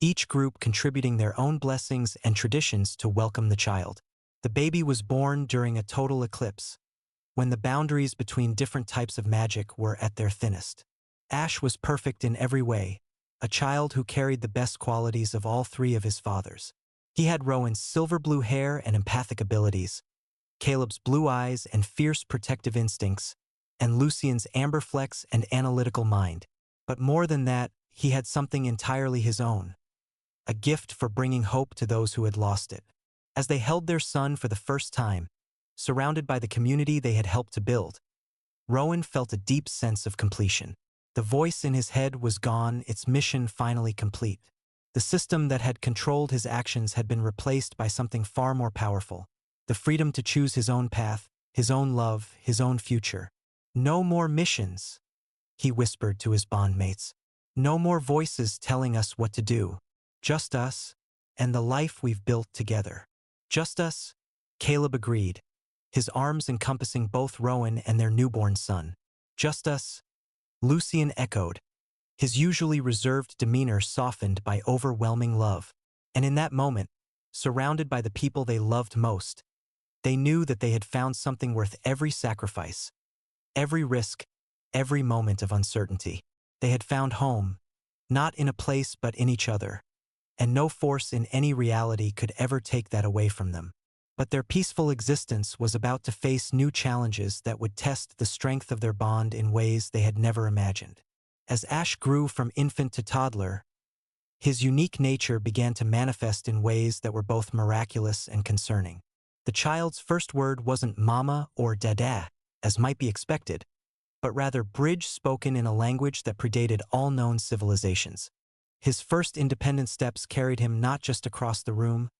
each group contributing their own blessings and traditions to welcome the child. The baby was born during a total eclipse, when the boundaries between different types of magic were at their thinnest. Ash was perfect in every way, a child who carried the best qualities of all three of his fathers. He had Rowan's silver blue hair and empathic abilities, Caleb's blue eyes and fierce protective instincts, and Lucien's amber flex and analytical mind. But more than that, he had something entirely his own, a gift for bringing hope to those who had lost it. As they held their son for the first time, surrounded by the community they had helped to build. Rowan felt a deep sense of completion. The voice in his head was gone, its mission finally complete. The system that had controlled his actions had been replaced by something far more powerful. The freedom to choose his own path, his own love, his own future. No more missions, he whispered to his bondmates. No more voices telling us what to do. Just us, and the life we've built together. Just us, Caleb agreed, his arms encompassing both Rowan and their newborn son. Just us, Lucian echoed, his usually reserved demeanor softened by overwhelming love. And in that moment, surrounded by the people they loved most, they knew that they had found something worth every sacrifice, every risk, every moment of uncertainty. They had found home, not in a place but in each other, and no force in any reality could ever take that away from them. But their peaceful existence was about to face new challenges that would test the strength of their bond in ways they had never imagined. As Ash grew from infant to toddler, his unique nature began to manifest in ways that were both miraculous and concerning. The child's first word wasn't mama or dada, as might be expected, but rather bridge spoken in a language that predated all known civilizations. His first independent steps carried him not just across the room,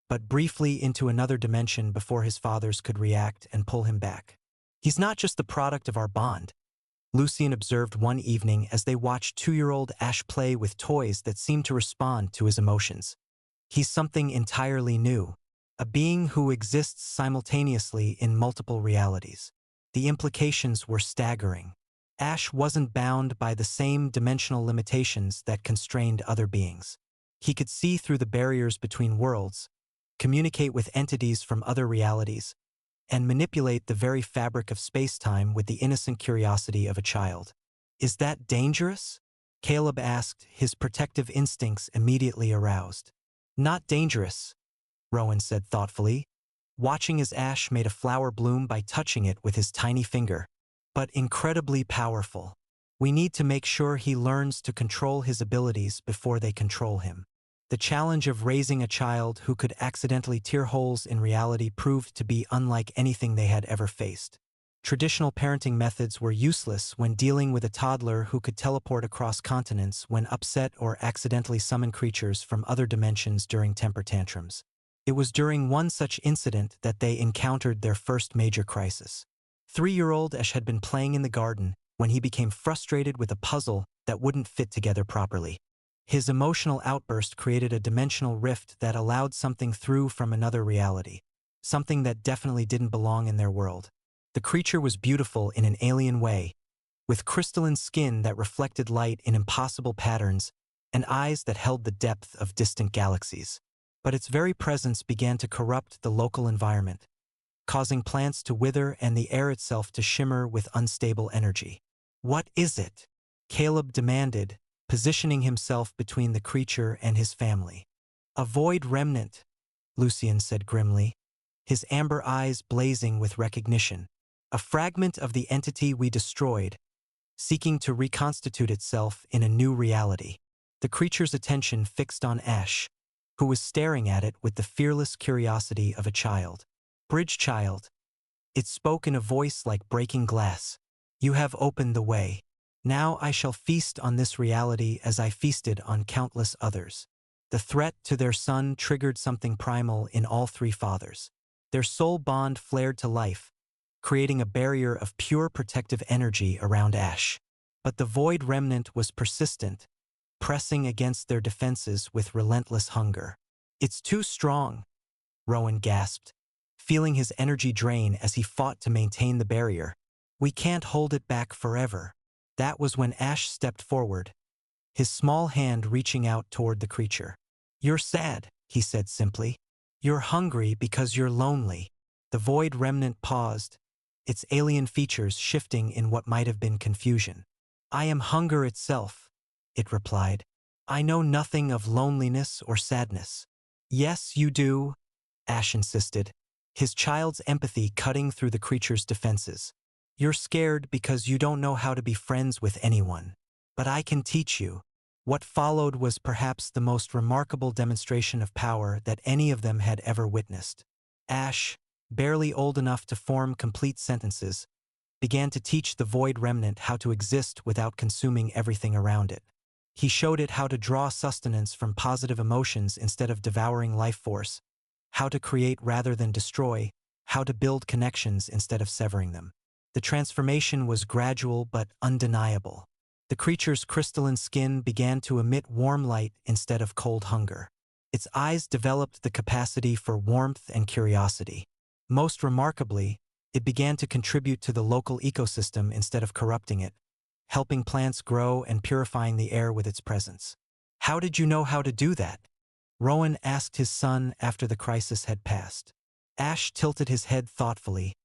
but briefly into another dimension before his fathers could react and pull him back. He's not just the product of our bond, Lucian observed one evening as they watched 2-year-old Ash play with toys that seemed to respond to his emotions. He's something entirely new, a being who exists simultaneously in multiple realities. The implications were staggering. Ash wasn't bound by the same dimensional limitations that constrained other beings. He could see through the barriers between worlds, communicate with entities from other realities, and manipulate the very fabric of space-time with the innocent curiosity of a child. Is that dangerous? Caleb asked, his protective instincts immediately aroused. Not dangerous, Rowan said thoughtfully, watching as Ash made a flower bloom by touching it with his tiny finger. But incredibly powerful. We need to make sure he learns to control his abilities before they control him. The challenge of raising a child who could accidentally tear holes in reality proved to be unlike anything they had ever faced. Traditional parenting methods were useless when dealing with a toddler who could teleport across continents when upset or accidentally summon creatures from other dimensions during temper tantrums. It was during one such incident that they encountered their first major crisis. 3-year-old Ash had been playing in the garden when he became frustrated with a puzzle that wouldn't fit together properly. His emotional outburst created a dimensional rift that allowed something through from another reality, something that definitely didn't belong in their world. The creature was beautiful in an alien way, with crystalline skin that reflected light in impossible patterns and eyes that held the depth of distant galaxies. But its very presence began to corrupt the local environment, causing plants to wither and the air itself to shimmer with unstable energy. What is it? Caleb demanded, positioning himself between the creature and his family. A void remnant, Lucian said grimly, his amber eyes blazing with recognition. A fragment of the entity we destroyed, seeking to reconstitute itself in a new reality. The creature's attention fixed on Ash, who was staring at it with the fearless curiosity of a child. Bridge child. It spoke in a voice like breaking glass. You have opened the way. Now I shall feast on this reality as I feasted on countless others. The threat to their son triggered something primal in all 3 fathers. Their soul bond flared to life, creating a barrier of pure protective energy around Ash. But the void remnant was persistent, pressing against their defenses with relentless hunger. It's too strong, Rowan gasped, feeling his energy drain as he fought to maintain the barrier. We can't hold it back forever. That was when Ash stepped forward, his small hand reaching out toward the creature. You're sad, he said simply. You're hungry because you're lonely. The void remnant paused, its alien features shifting in what might have been confusion. I am hunger itself, it replied. I know nothing of loneliness or sadness. Yes, you do, Ash insisted, his child's empathy cutting through the creature's defenses. You're scared because you don't know how to be friends with anyone. But I can teach you. What followed was perhaps the most remarkable demonstration of power that any of them had ever witnessed. Ash, barely old enough to form complete sentences, began to teach the void remnant how to exist without consuming everything around it. He showed it how to draw sustenance from positive emotions instead of devouring life force, how to create rather than destroy, how to build connections instead of severing them. The transformation was gradual but undeniable. The creature's crystalline skin began to emit warm light instead of cold hunger. Its eyes developed the capacity for warmth and curiosity. Most remarkably, it began to contribute to the local ecosystem instead of corrupting it, helping plants grow and purifying the air with its presence. "How did you know how to do that?" Rowan asked his son after the crisis had passed. Ash tilted his head thoughtfully,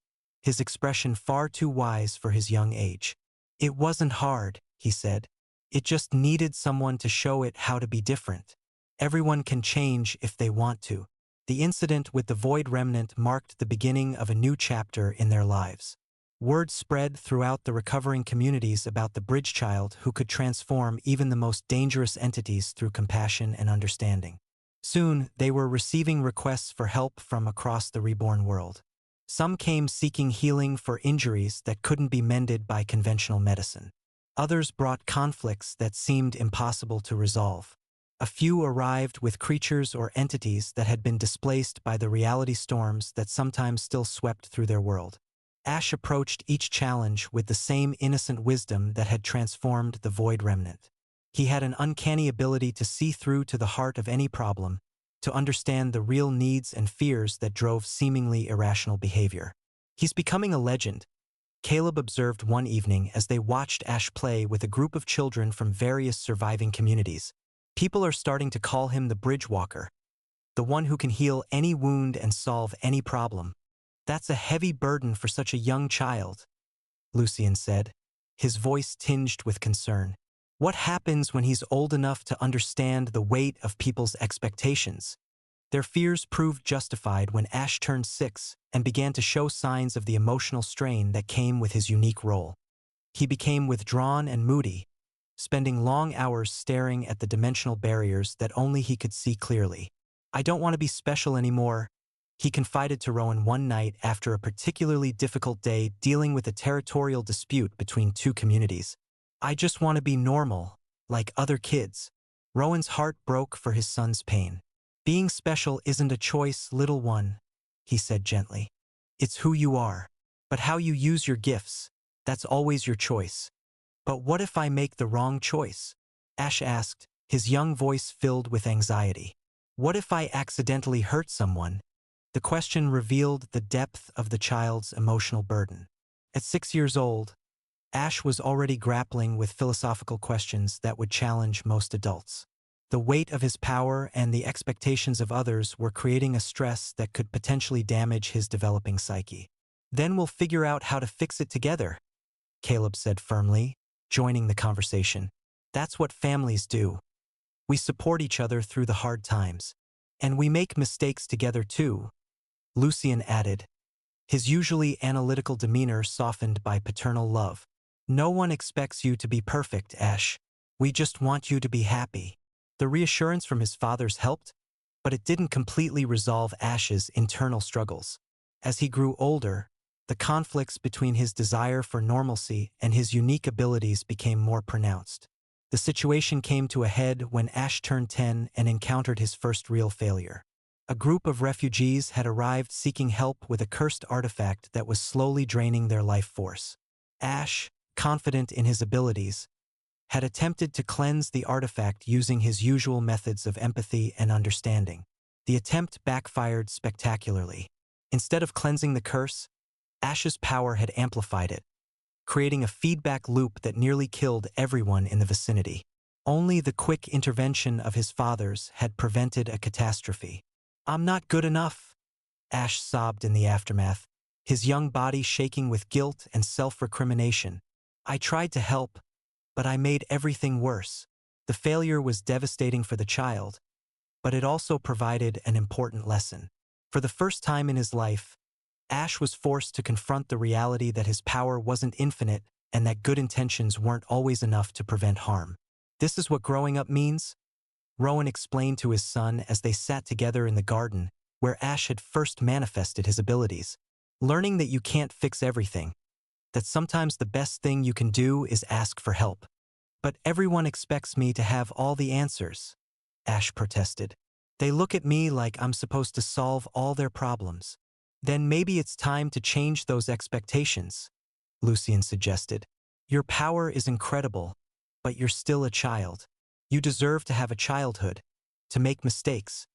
his expression far too wise for his young age. "It wasn't hard," he said. "It just needed someone to show it how to be different. Everyone can change if they want to." The incident with the Void Remnant marked the beginning of a new chapter in their lives. Word spread throughout the recovering communities about the Bridge Child who could transform even the most dangerous entities through compassion and understanding. Soon, they were receiving requests for help from across the reborn world. Some came seeking healing for injuries that couldn't be mended by conventional medicine. Others brought conflicts that seemed impossible to resolve. A few arrived with creatures or entities that had been displaced by the reality storms that sometimes still swept through their world. Ash approached each challenge with the same innocent wisdom that had transformed the Void Remnant. He had an uncanny ability to see through to the heart of any problem, to understand the real needs and fears that drove seemingly irrational behavior. "He's becoming a legend," Caleb observed one evening as they watched Ash play with a group of children from various surviving communities. "People are starting to call him the Bridge Walker, the one who can heal any wound and solve any problem." "That's a heavy burden for such a young child," Lucian said, his voice tinged with concern. "What happens when he's old enough to understand the weight of people's expectations?" Their fears proved justified when Ash turned 6 and began to show signs of the emotional strain that came with his unique role. He became withdrawn and moody, spending long hours staring at the dimensional barriers that only he could see clearly. "I don't want to be special anymore," he confided to Rowan one night after a particularly difficult day dealing with a territorial dispute between two communities. "I just want to be normal, like other kids." Rowan's heart broke for his son's pain. "Being special isn't a choice, little one," he said gently. "It's who you are. But how you use your gifts, that's always your choice." "But what if I make the wrong choice?" Ash asked, his young voice filled with anxiety. "What if I accidentally hurt someone?" The question revealed the depth of the child's emotional burden. At 6 years old, Ash was already grappling with philosophical questions that would challenge most adults. The weight of his power and the expectations of others were creating a stress that could potentially damage his developing psyche. "Then we'll figure out how to fix it together," Caleb said firmly, joining the conversation. "That's what families do. We support each other through the hard times. And we make mistakes together too," Lucian added, his usually analytical demeanor softened by paternal love. "No one expects you to be perfect, Ash. We just want you to be happy." The reassurance from his fathers helped, but it didn't completely resolve Ash's internal struggles. As he grew older, the conflicts between his desire for normalcy and his unique abilities became more pronounced. The situation came to a head when Ash turned 10 and encountered his first real failure. A group of refugees had arrived seeking help with a cursed artifact that was slowly draining their life force. Ash, confident in his abilities, had attempted to cleanse the artifact using his usual methods of empathy and understanding. The attempt backfired spectacularly. Instead of cleansing the curse, Ash's power had amplified it, creating a feedback loop that nearly killed everyone in the vicinity. Only the quick intervention of his fathers had prevented a catastrophe. "I'm not good enough," Ash sobbed in the aftermath, his young body shaking with guilt and self-recrimination. "I tried to help, but I made everything worse." The failure was devastating for the child, but it also provided an important lesson. For the first time in his life, Ash was forced to confront the reality that his power wasn't infinite and that good intentions weren't always enough to prevent harm. "This is what growing up means," Rowan explained to his son as they sat together in the garden, where Ash had first manifested his abilities. Learning that you can't fix everything, that sometimes the best thing you can do is ask for help. But everyone expects me to have all the answers, Ash protested. They look at me like I'm supposed to solve all their problems. Then maybe it's time to change those expectations, Lucian suggested. Your power is incredible, but you're still a child. You deserve to have a childhood, to make mistakes,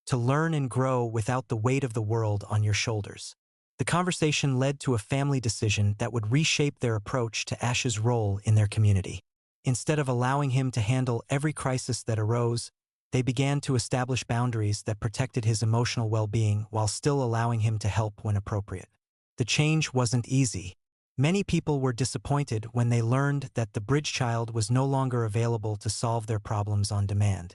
to learn and grow without the weight of the world on your shoulders. The conversation led to a family decision that would reshape their approach to Ash's role in their community. Instead of allowing him to handle every crisis that arose, they began to establish boundaries that protected his emotional well-being while still allowing him to help when appropriate. The change wasn't easy. Many people were disappointed when they learned that the bridge child was no longer available to solve their problems on demand.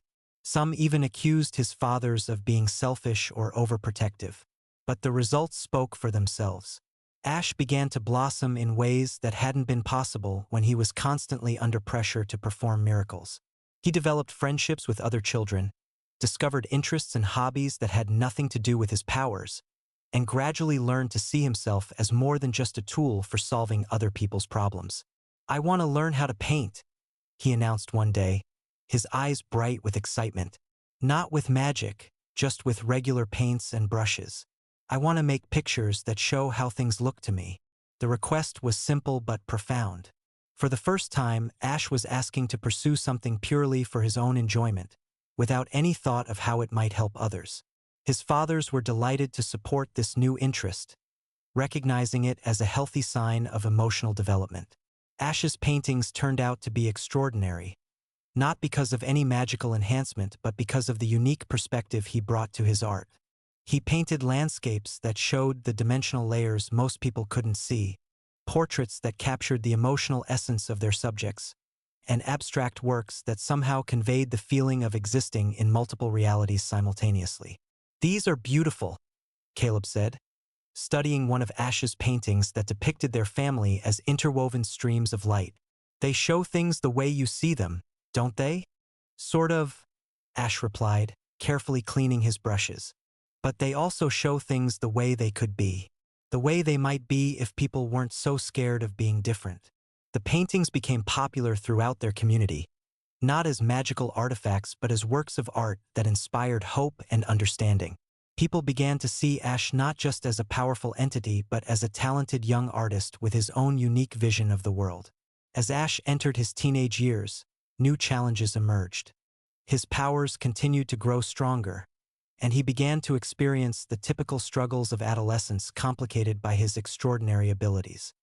Some even accused his fathers of being selfish or overprotective. But the results spoke for themselves. Ash began to blossom in ways that hadn't been possible when he was constantly under pressure to perform miracles. He developed friendships with other children, discovered interests and hobbies that had nothing to do with his powers, and gradually learned to see himself as more than just a tool for solving other people's problems. I want to learn how to paint, he announced one day, his eyes bright with excitement. Not with magic, just with regular paints and brushes. I want to make pictures that show how things look to me. The request was simple but profound. For the first time, Ash was asking to pursue something purely for his own enjoyment, without any thought of how it might help others. His fathers were delighted to support this new interest, recognizing it as a healthy sign of emotional development. Ash's paintings turned out to be extraordinary, not because of any magical enhancement but because of the unique perspective he brought to his art. He painted landscapes that showed the dimensional layers most people couldn't see, portraits that captured the emotional essence of their subjects, and abstract works that somehow conveyed the feeling of existing in multiple realities simultaneously. These are beautiful, Caleb said, studying one of Ash's paintings that depicted their family as interwoven streams of light. They show things the way you see them, don't they? Sort of, Ash replied, carefully cleaning his brushes. But they also show things the way they could be. The way they might be if people weren't so scared of being different. The paintings became popular throughout their community, not as magical artifacts but as works of art that inspired hope and understanding. People began to see Ash not just as a powerful entity but as a talented young artist with his own unique vision of the world. As Ash entered his teenage years, new challenges emerged. His powers continued to grow stronger, and he began to experience the typical struggles of adolescence complicated by his extraordinary abilities.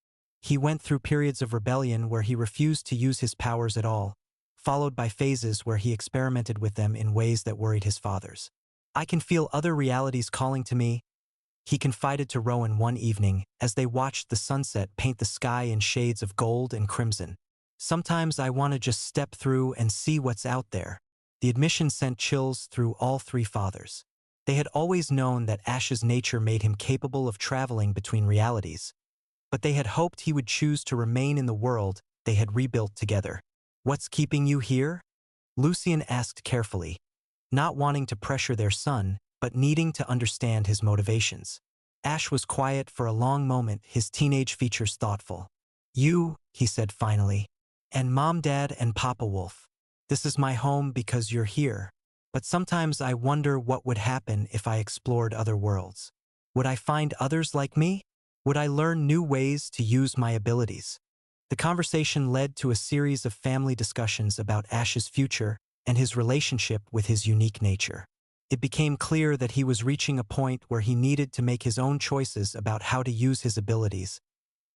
He went through periods of rebellion where he refused to use his powers at all, followed by phases where he experimented with them in ways that worried his fathers. I can feel other realities calling to me, he confided to Rowan one evening as they watched the sunset paint the sky in shades of gold and crimson. Sometimes I want to just step through and see what's out there. The admission sent chills through all three fathers. They had always known that Ash's nature made him capable of traveling between realities, but they had hoped he would choose to remain in the world they had rebuilt together. What's keeping you here? Lucian asked carefully, not wanting to pressure their son, but needing to understand his motivations. Ash was quiet for a long moment, his teenage features thoughtful. You, he said finally, and Mom, Dad, and Papa Wolf. This is my home because you're here. But sometimes I wonder what would happen if I explored other worlds. Would I find others like me? Would I learn new ways to use my abilities? The conversation led to a series of family discussions about Ash's future and his relationship with his unique nature. It became clear that he was reaching a point where he needed to make his own choices about how to use his abilities,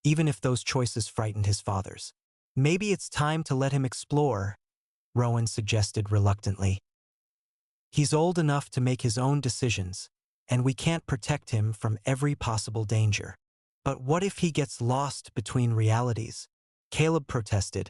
even if those choices frightened his fathers. Maybe it's time to let him explore, Rowan suggested reluctantly. He's old enough to make his own decisions, and we can't protect him from every possible danger. But what if he gets lost between realities? Caleb protested,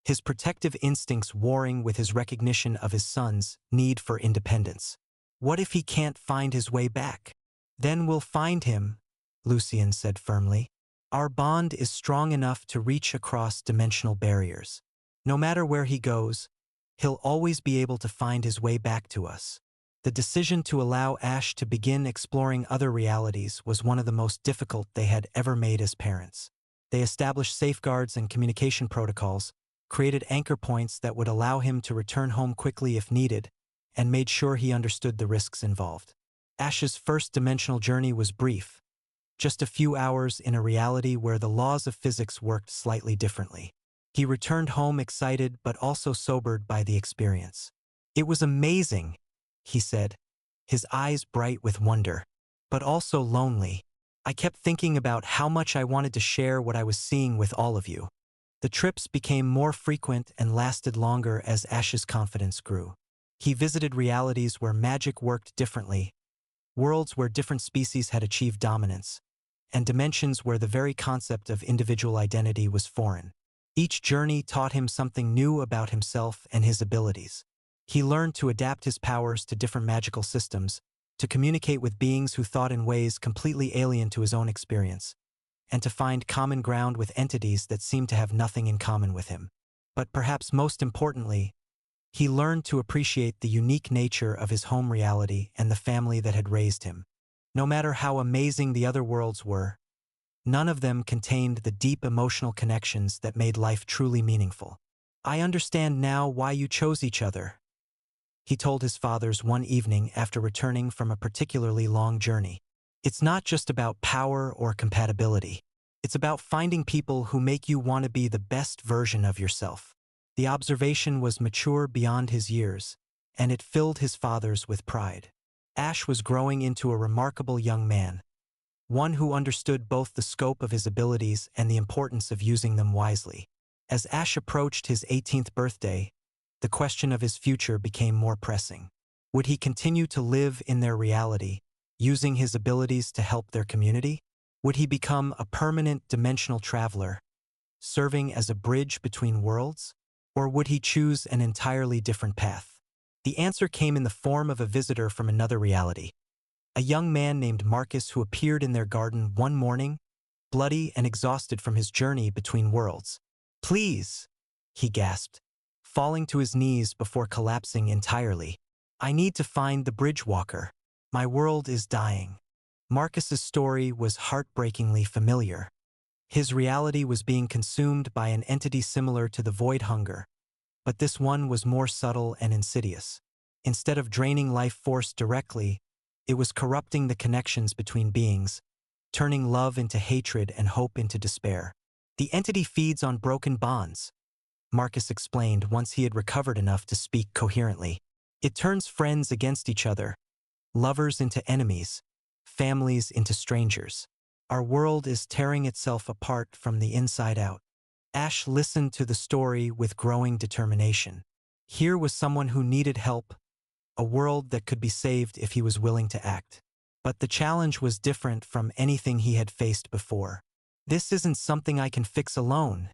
his protective instincts warring with his recognition of his son's need for independence. What if he can't find his way back? Then we'll find him, Lucian said firmly. Our bond is strong enough to reach across dimensional barriers. No matter where he goes, he'll always be able to find his way back to us. The decision to allow Ash to begin exploring other realities was one of the most difficult they had ever made as parents. They established safeguards and communication protocols, created anchor points that would allow him to return home quickly if needed, and made sure he understood the risks involved. Ash's first dimensional journey was brief, just a few hours in a reality where the laws of physics worked slightly differently. He returned home excited but also sobered by the experience. "It was amazing," he said, his eyes bright with wonder, but also lonely. "I kept thinking about how much I wanted to share what I was seeing with all of you." The trips became more frequent and lasted longer as Ash's confidence grew. He visited realities where magic worked differently, worlds where different species had achieved dominance, and dimensions where the very concept of individual identity was foreign. Each journey taught him something new about himself and his abilities. He learned to adapt his powers to different magical systems, to communicate with beings who thought in ways completely alien to his own experience, and to find common ground with entities that seemed to have nothing in common with him. But perhaps most importantly, he learned to appreciate the unique nature of his home reality and the family that had raised him. No matter how amazing the other worlds were, none of them contained the deep emotional connections that made life truly meaningful. "I understand now why you chose each other," he told his fathers one evening after returning from a particularly long journey. "It's not just about power or compatibility. It's about finding people who make you want to be the best version of yourself." The observation was mature beyond his years, and it filled his fathers with pride. Ash was growing into a remarkable young man, one who understood both the scope of his abilities and the importance of using them wisely. As Ash approached his 18th birthday, the question of his future became more pressing. Would he continue to live in their reality, using his abilities to help their community? Would he become a permanent dimensional traveler, serving as a bridge between worlds? Or would he choose an entirely different path? The answer came in the form of a visitor from another reality, a young man named Marcus who appeared in their garden one morning, bloody and exhausted from his journey between worlds. "Please," he gasped, falling to his knees before collapsing entirely. "I need to find the bridge walker. My world is dying." Marcus's story was heartbreakingly familiar. His reality was being consumed by an entity similar to the void hunger, but this one was more subtle and insidious. Instead of draining life force directly, it was corrupting the connections between beings, turning love into hatred and hope into despair. "The entity feeds on broken bonds," Marcus explained once he had recovered enough to speak coherently. "It turns friends against each other, lovers into enemies, families into strangers. Our world is tearing itself apart from the inside out." Ash listened to the story with growing determination. Here was someone who needed help, a world that could be saved if he was willing to act. But the challenge was different from anything he had faced before. "This isn't something I can fix alone,"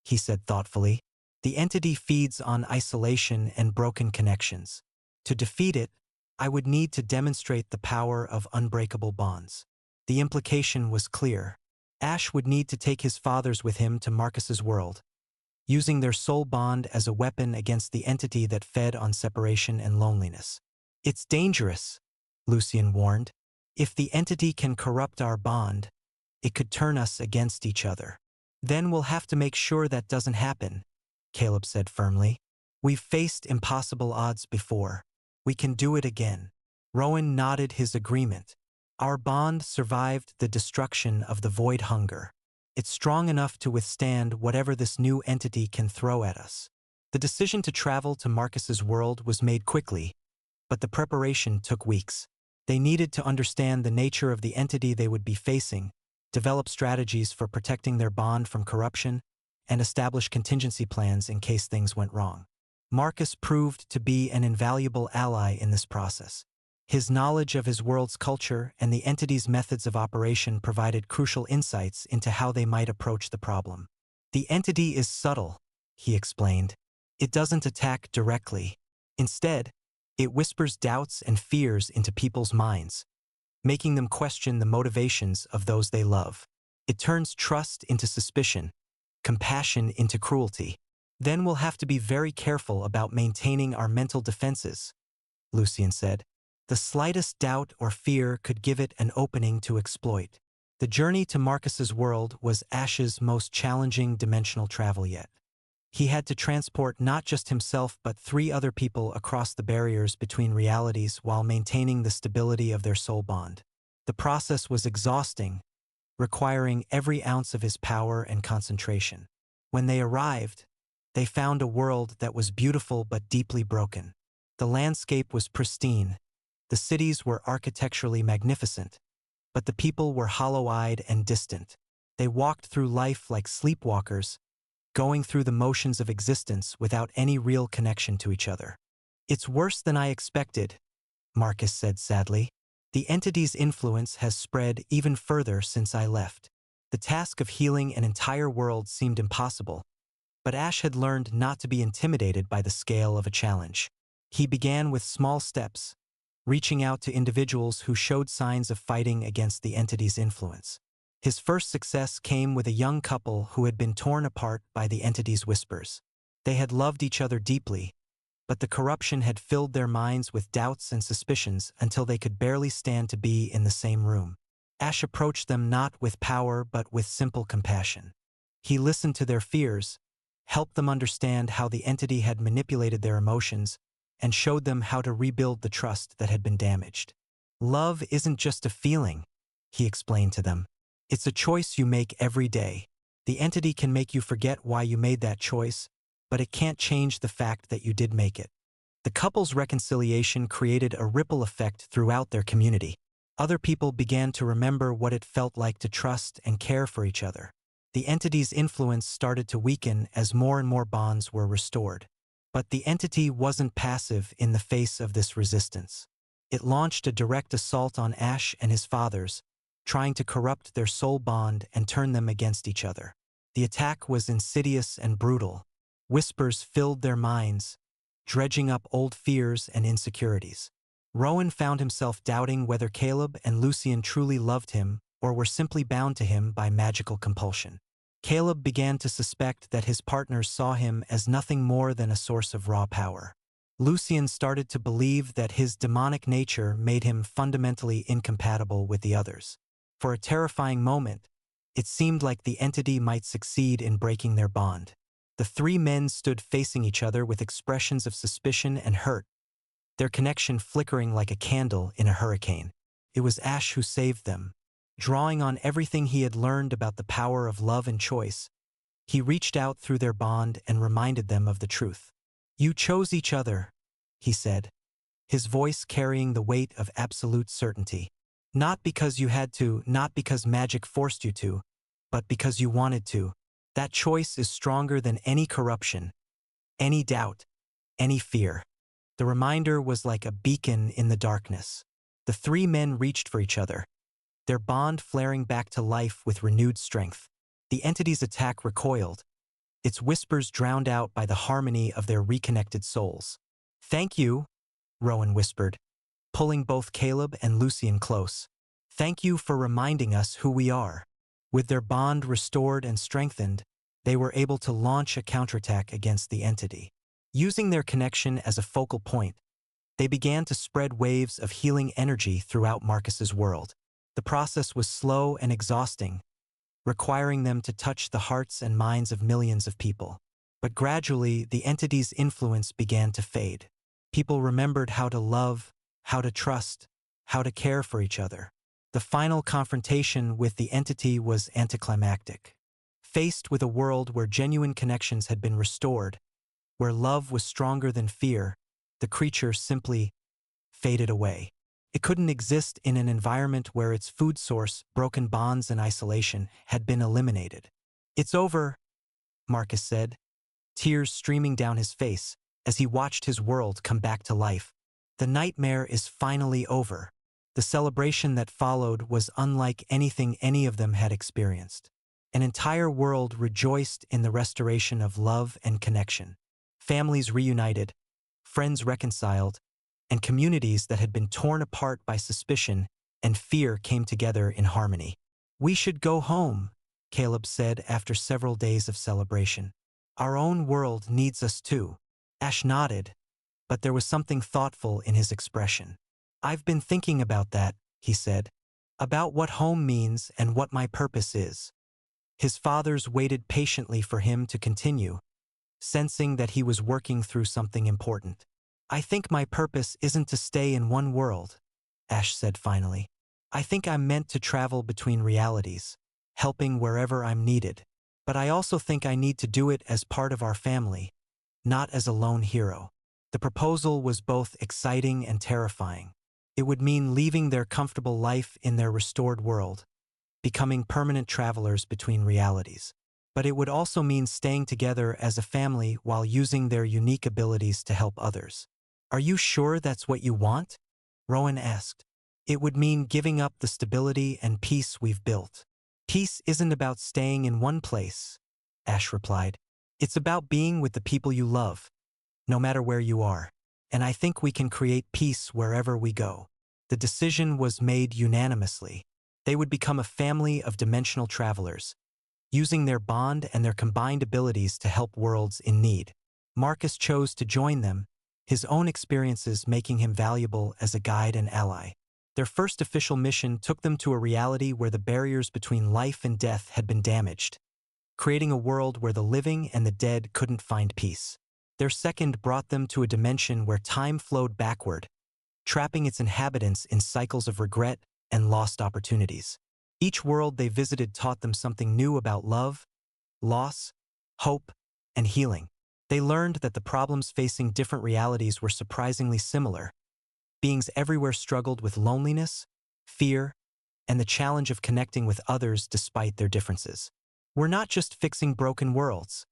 he said thoughtfully. "The entity feeds on isolation and broken connections. To defeat it, I would need to demonstrate the power of unbreakable bonds." The implication was clear. Ash would need to take his fathers with him to Marcus's world, using their soul bond as a weapon against the entity that fed on separation and loneliness. "It's dangerous," Lucian warned. "If the entity can corrupt our bond, it could turn us against each other." "Then we'll have to make sure that doesn't happen," Caleb said firmly. "We've faced impossible odds before. We can do it again." Rowan nodded his agreement. "Our bond survived the destruction of the void hunger. It's strong enough to withstand whatever this new entity can throw at us." The decision to travel to Marcus's world was made quickly, but the preparation took weeks. They needed to understand the nature of the entity they would be facing, develop strategies for protecting their bond from corruption, and establish contingency plans in case things went wrong. Marcus proved to be an invaluable ally in this process. His knowledge of his world's culture and the entity's methods of operation provided crucial insights into how they might approach the problem. "The entity is subtle," he explained. "It doesn't attack directly. Instead, it whispers doubts and fears into people's minds, making them question the motivations of those they love. It turns trust into suspicion, compassion into cruelty. Then we'll have to be very careful about maintaining our mental defenses," Lucian said. The slightest doubt or fear could give it an opening to exploit. The journey to Marcus's world was Ash's most challenging dimensional travel yet. He had to transport not just himself but 3 other people across the barriers between realities while maintaining the stability of their soul bond. The process was exhausting, requiring every ounce of his power and concentration. When they arrived, they found a world that was beautiful but deeply broken. The landscape was pristine, the cities were architecturally magnificent, but the people were hollow-eyed and distant. They walked through life like sleepwalkers, going through the motions of existence without any real connection to each other. "It's worse than I expected," Marcus said sadly. "The entity's influence has spread even further since I left." The task of healing an entire world seemed impossible, but Ash had learned not to be intimidated by the scale of a challenge. He began with small steps, reaching out to individuals who showed signs of fighting against the entity's influence. His first success came with a young couple who had been torn apart by the entity's whispers. They had loved each other deeply, but the corruption had filled their minds with doubts and suspicions until they could barely stand to be in the same room. Ash approached them not with power but with simple compassion. He listened to their fears, helped them understand how the entity had manipulated their emotions, and showed them how to rebuild the trust that had been damaged. "Love isn't just a feeling," he explained to them. "It's a choice you make every day. The entity can make you forget why you made that choice, but it can't change the fact that you did make it." The couple's reconciliation created a ripple effect throughout their community. Other people began to remember what it felt like to trust and care for each other. The entity's influence started to weaken as more and more bonds were restored. But the entity wasn't passive in the face of this resistance. It launched a direct assault on Ash and his fathers, trying to corrupt their soul bond and turn them against each other. The attack was insidious and brutal. Whispers filled their minds, dredging up old fears and insecurities. Rowan found himself doubting whether Caleb and Lucian truly loved him or were simply bound to him by magical compulsion. Caleb began to suspect that his partners saw him as nothing more than a source of raw power. Lucian started to believe that his demonic nature made him fundamentally incompatible with the others. For a terrifying moment, it seemed like the entity might succeed in breaking their bond. The 3 men stood facing each other with expressions of suspicion and hurt, their connection flickering like a candle in a hurricane. It was Ash who saved them. Drawing on everything he had learned about the power of love and choice, he reached out through their bond and reminded them of the truth. "You chose each other," he said, his voice carrying the weight of absolute certainty. "Not because you had to, not because magic forced you to, but because you wanted to. That choice is stronger than any corruption, any doubt, any fear." The reminder was like a beacon in the darkness. The 3 men reached for each other, their bond flaring back to life with renewed strength. The entity's attack recoiled, its whispers drowned out by the harmony of their reconnected souls. "Thank you," Rowan whispered, pulling both Caleb and Lucian close. "Thank you for reminding us who we are." With their bond restored and strengthened, they were able to launch a counterattack against the entity. Using their connection as a focal point, they began to spread waves of healing energy throughout Marcus's world. The process was slow and exhausting, requiring them to touch the hearts and minds of millions of people. But gradually, the entity's influence began to fade. People remembered how to love, how to trust, how to care for each other. The final confrontation with the entity was anticlimactic. Faced with a world where genuine connections had been restored, where love was stronger than fear, the creature simply faded away. It couldn't exist in an environment where its food source, broken bonds and isolation, had been eliminated. "It's over," Marcus said, tears streaming down his face as he watched his world come back to life. "The nightmare is finally over." The celebration that followed was unlike anything any of them had experienced. An entire world rejoiced in the restoration of love and connection. Families reunited, friends reconciled, and communities that had been torn apart by suspicion and fear came together in harmony. "We should go home," Caleb said after several days of celebration. "Our own world needs us too." Ash nodded, but there was something thoughtful in his expression. I've been thinking about that, he said, about what home means and what my purpose is. His fathers waited patiently for him to continue, sensing that he was working through something important. I think my purpose isn't to stay in one world, Ash said finally. I think I'm meant to travel between realities, helping wherever I'm needed. But I also think I need to do it as part of our family, not as a lone hero. The proposal was both exciting and terrifying. It would mean leaving their comfortable life in their restored world, becoming permanent travelers between realities. But it would also mean staying together as a family while using their unique abilities to help others. Are you sure that's what you want? Rowan asked. It would mean giving up the stability and peace we've built. Peace isn't about staying in one place, Ash replied. It's about being with the people you love, no matter where you are. And I think we can create peace wherever we go. The decision was made unanimously. They would become a family of dimensional travelers, using their bond and their combined abilities to help worlds in need. Marcus chose to join them, his own experiences making him valuable as a guide and ally. Their first official mission took them to a reality where the barriers between life and death had been damaged, creating a world where the living and the dead couldn't find peace. Their second brought them to a dimension where time flowed backward, trapping its inhabitants in cycles of regret and lost opportunities. Each world they visited taught them something new about love, loss, hope, and healing. They learned that the problems facing different realities were surprisingly similar. Beings everywhere struggled with loneliness, fear, and the challenge of connecting with others despite their differences. We're not just fixing broken worlds,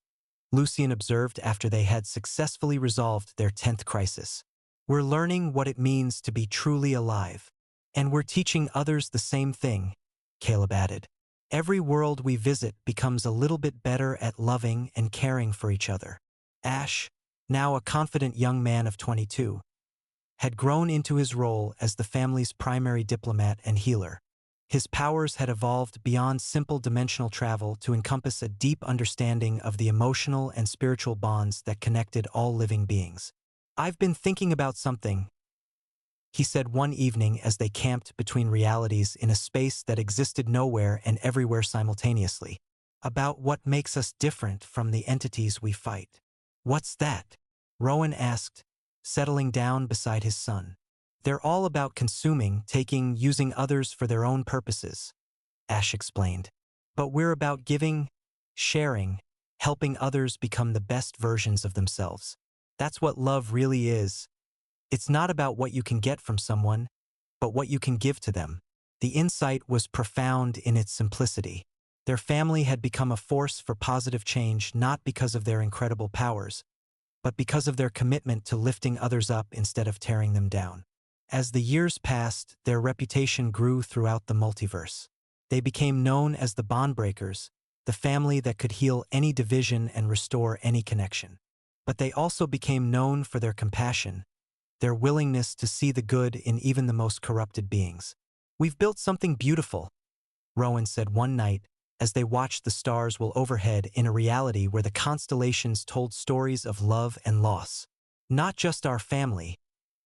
Lucian observed after they had successfully resolved their 10th crisis. We're learning what it means to be truly alive. And we're teaching others the same thing, Caleb added. Every world we visit becomes a little bit better at loving and caring for each other. Ash, now a confident young man of 22, had grown into his role as the family's primary diplomat and healer. His powers had evolved beyond simple dimensional travel to encompass a deep understanding of the emotional and spiritual bonds that connected all living beings. I've been thinking about something, he said one evening as they camped between realities in a space that existed nowhere and everywhere simultaneously, about what makes us different from the entities we fight. What's that? Rowan asked, settling down beside his son. They're all about consuming, taking, using others for their own purposes, Ash explained. But we're about giving, sharing, helping others become the best versions of themselves. That's what love really is. It's not about what you can get from someone, but what you can give to them. The insight was profound in its simplicity. Their family had become a force for positive change not because of their incredible powers, but because of their commitment to lifting others up instead of tearing them down. As the years passed, their reputation grew throughout the multiverse. They became known as the Bondbreakers, the family that could heal any division and restore any connection. But they also became known for their compassion, their willingness to see the good in even the most corrupted beings. We've built something beautiful, Rowan said one night as they watched the stars whirl overhead in a reality where the constellations told stories of love and loss. Not just our family,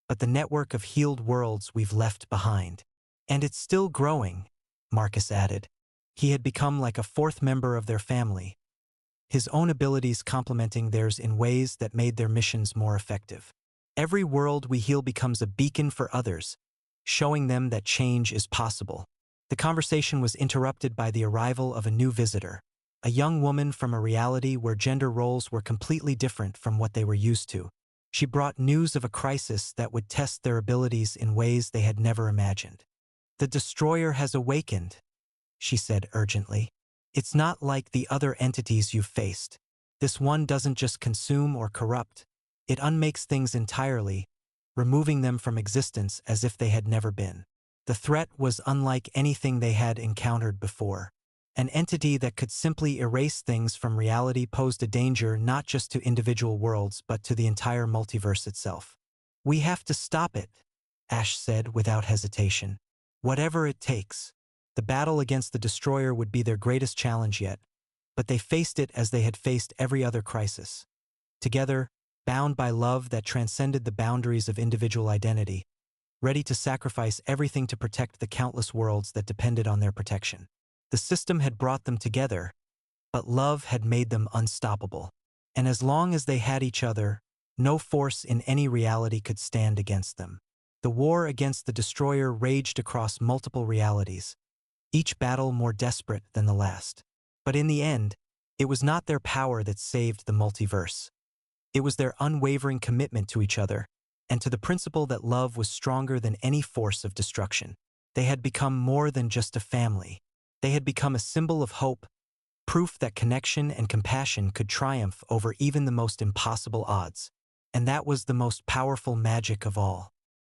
but the network of healed worlds we've left behind. And it's still growing, Marcus added. He had become like a fourth member of their family, his own abilities complementing theirs in ways that made their missions more effective. Every world we heal becomes a beacon for others, showing them that change is possible. The conversation was interrupted by the arrival of a new visitor, a young woman from a reality where gender roles were completely different from what they were used to. She brought news of a crisis that would test their abilities in ways they had never imagined. The destroyer has awakened, she said urgently. It's not like the other entities you've faced. This one doesn't just consume or corrupt. It unmakes things entirely, removing them from existence as if they had never been. The threat was unlike anything they had encountered before. An entity that could simply erase things from reality posed a danger not just to individual worlds but to the entire multiverse itself. We have to stop it, Ash said without hesitation. Whatever it takes. The battle against the destroyer would be their greatest challenge yet, but they faced it as they had faced every other crisis. Together, bound by love that transcended the boundaries of individual identity, ready to sacrifice everything to protect the countless worlds that depended on their protection. The system had brought them together, but love had made them unstoppable. And as long as they had each other, no force in any reality could stand against them. The war against the destroyer raged across multiple realities, each battle more desperate than the last. But in the end, it was not their power that saved the multiverse. It was their unwavering commitment to each other, and to the principle that love was stronger than any force of destruction. They had become more than just a family. They had become a symbol of hope, proof that connection and compassion could triumph over even the most impossible odds. And that was the most powerful magic of all.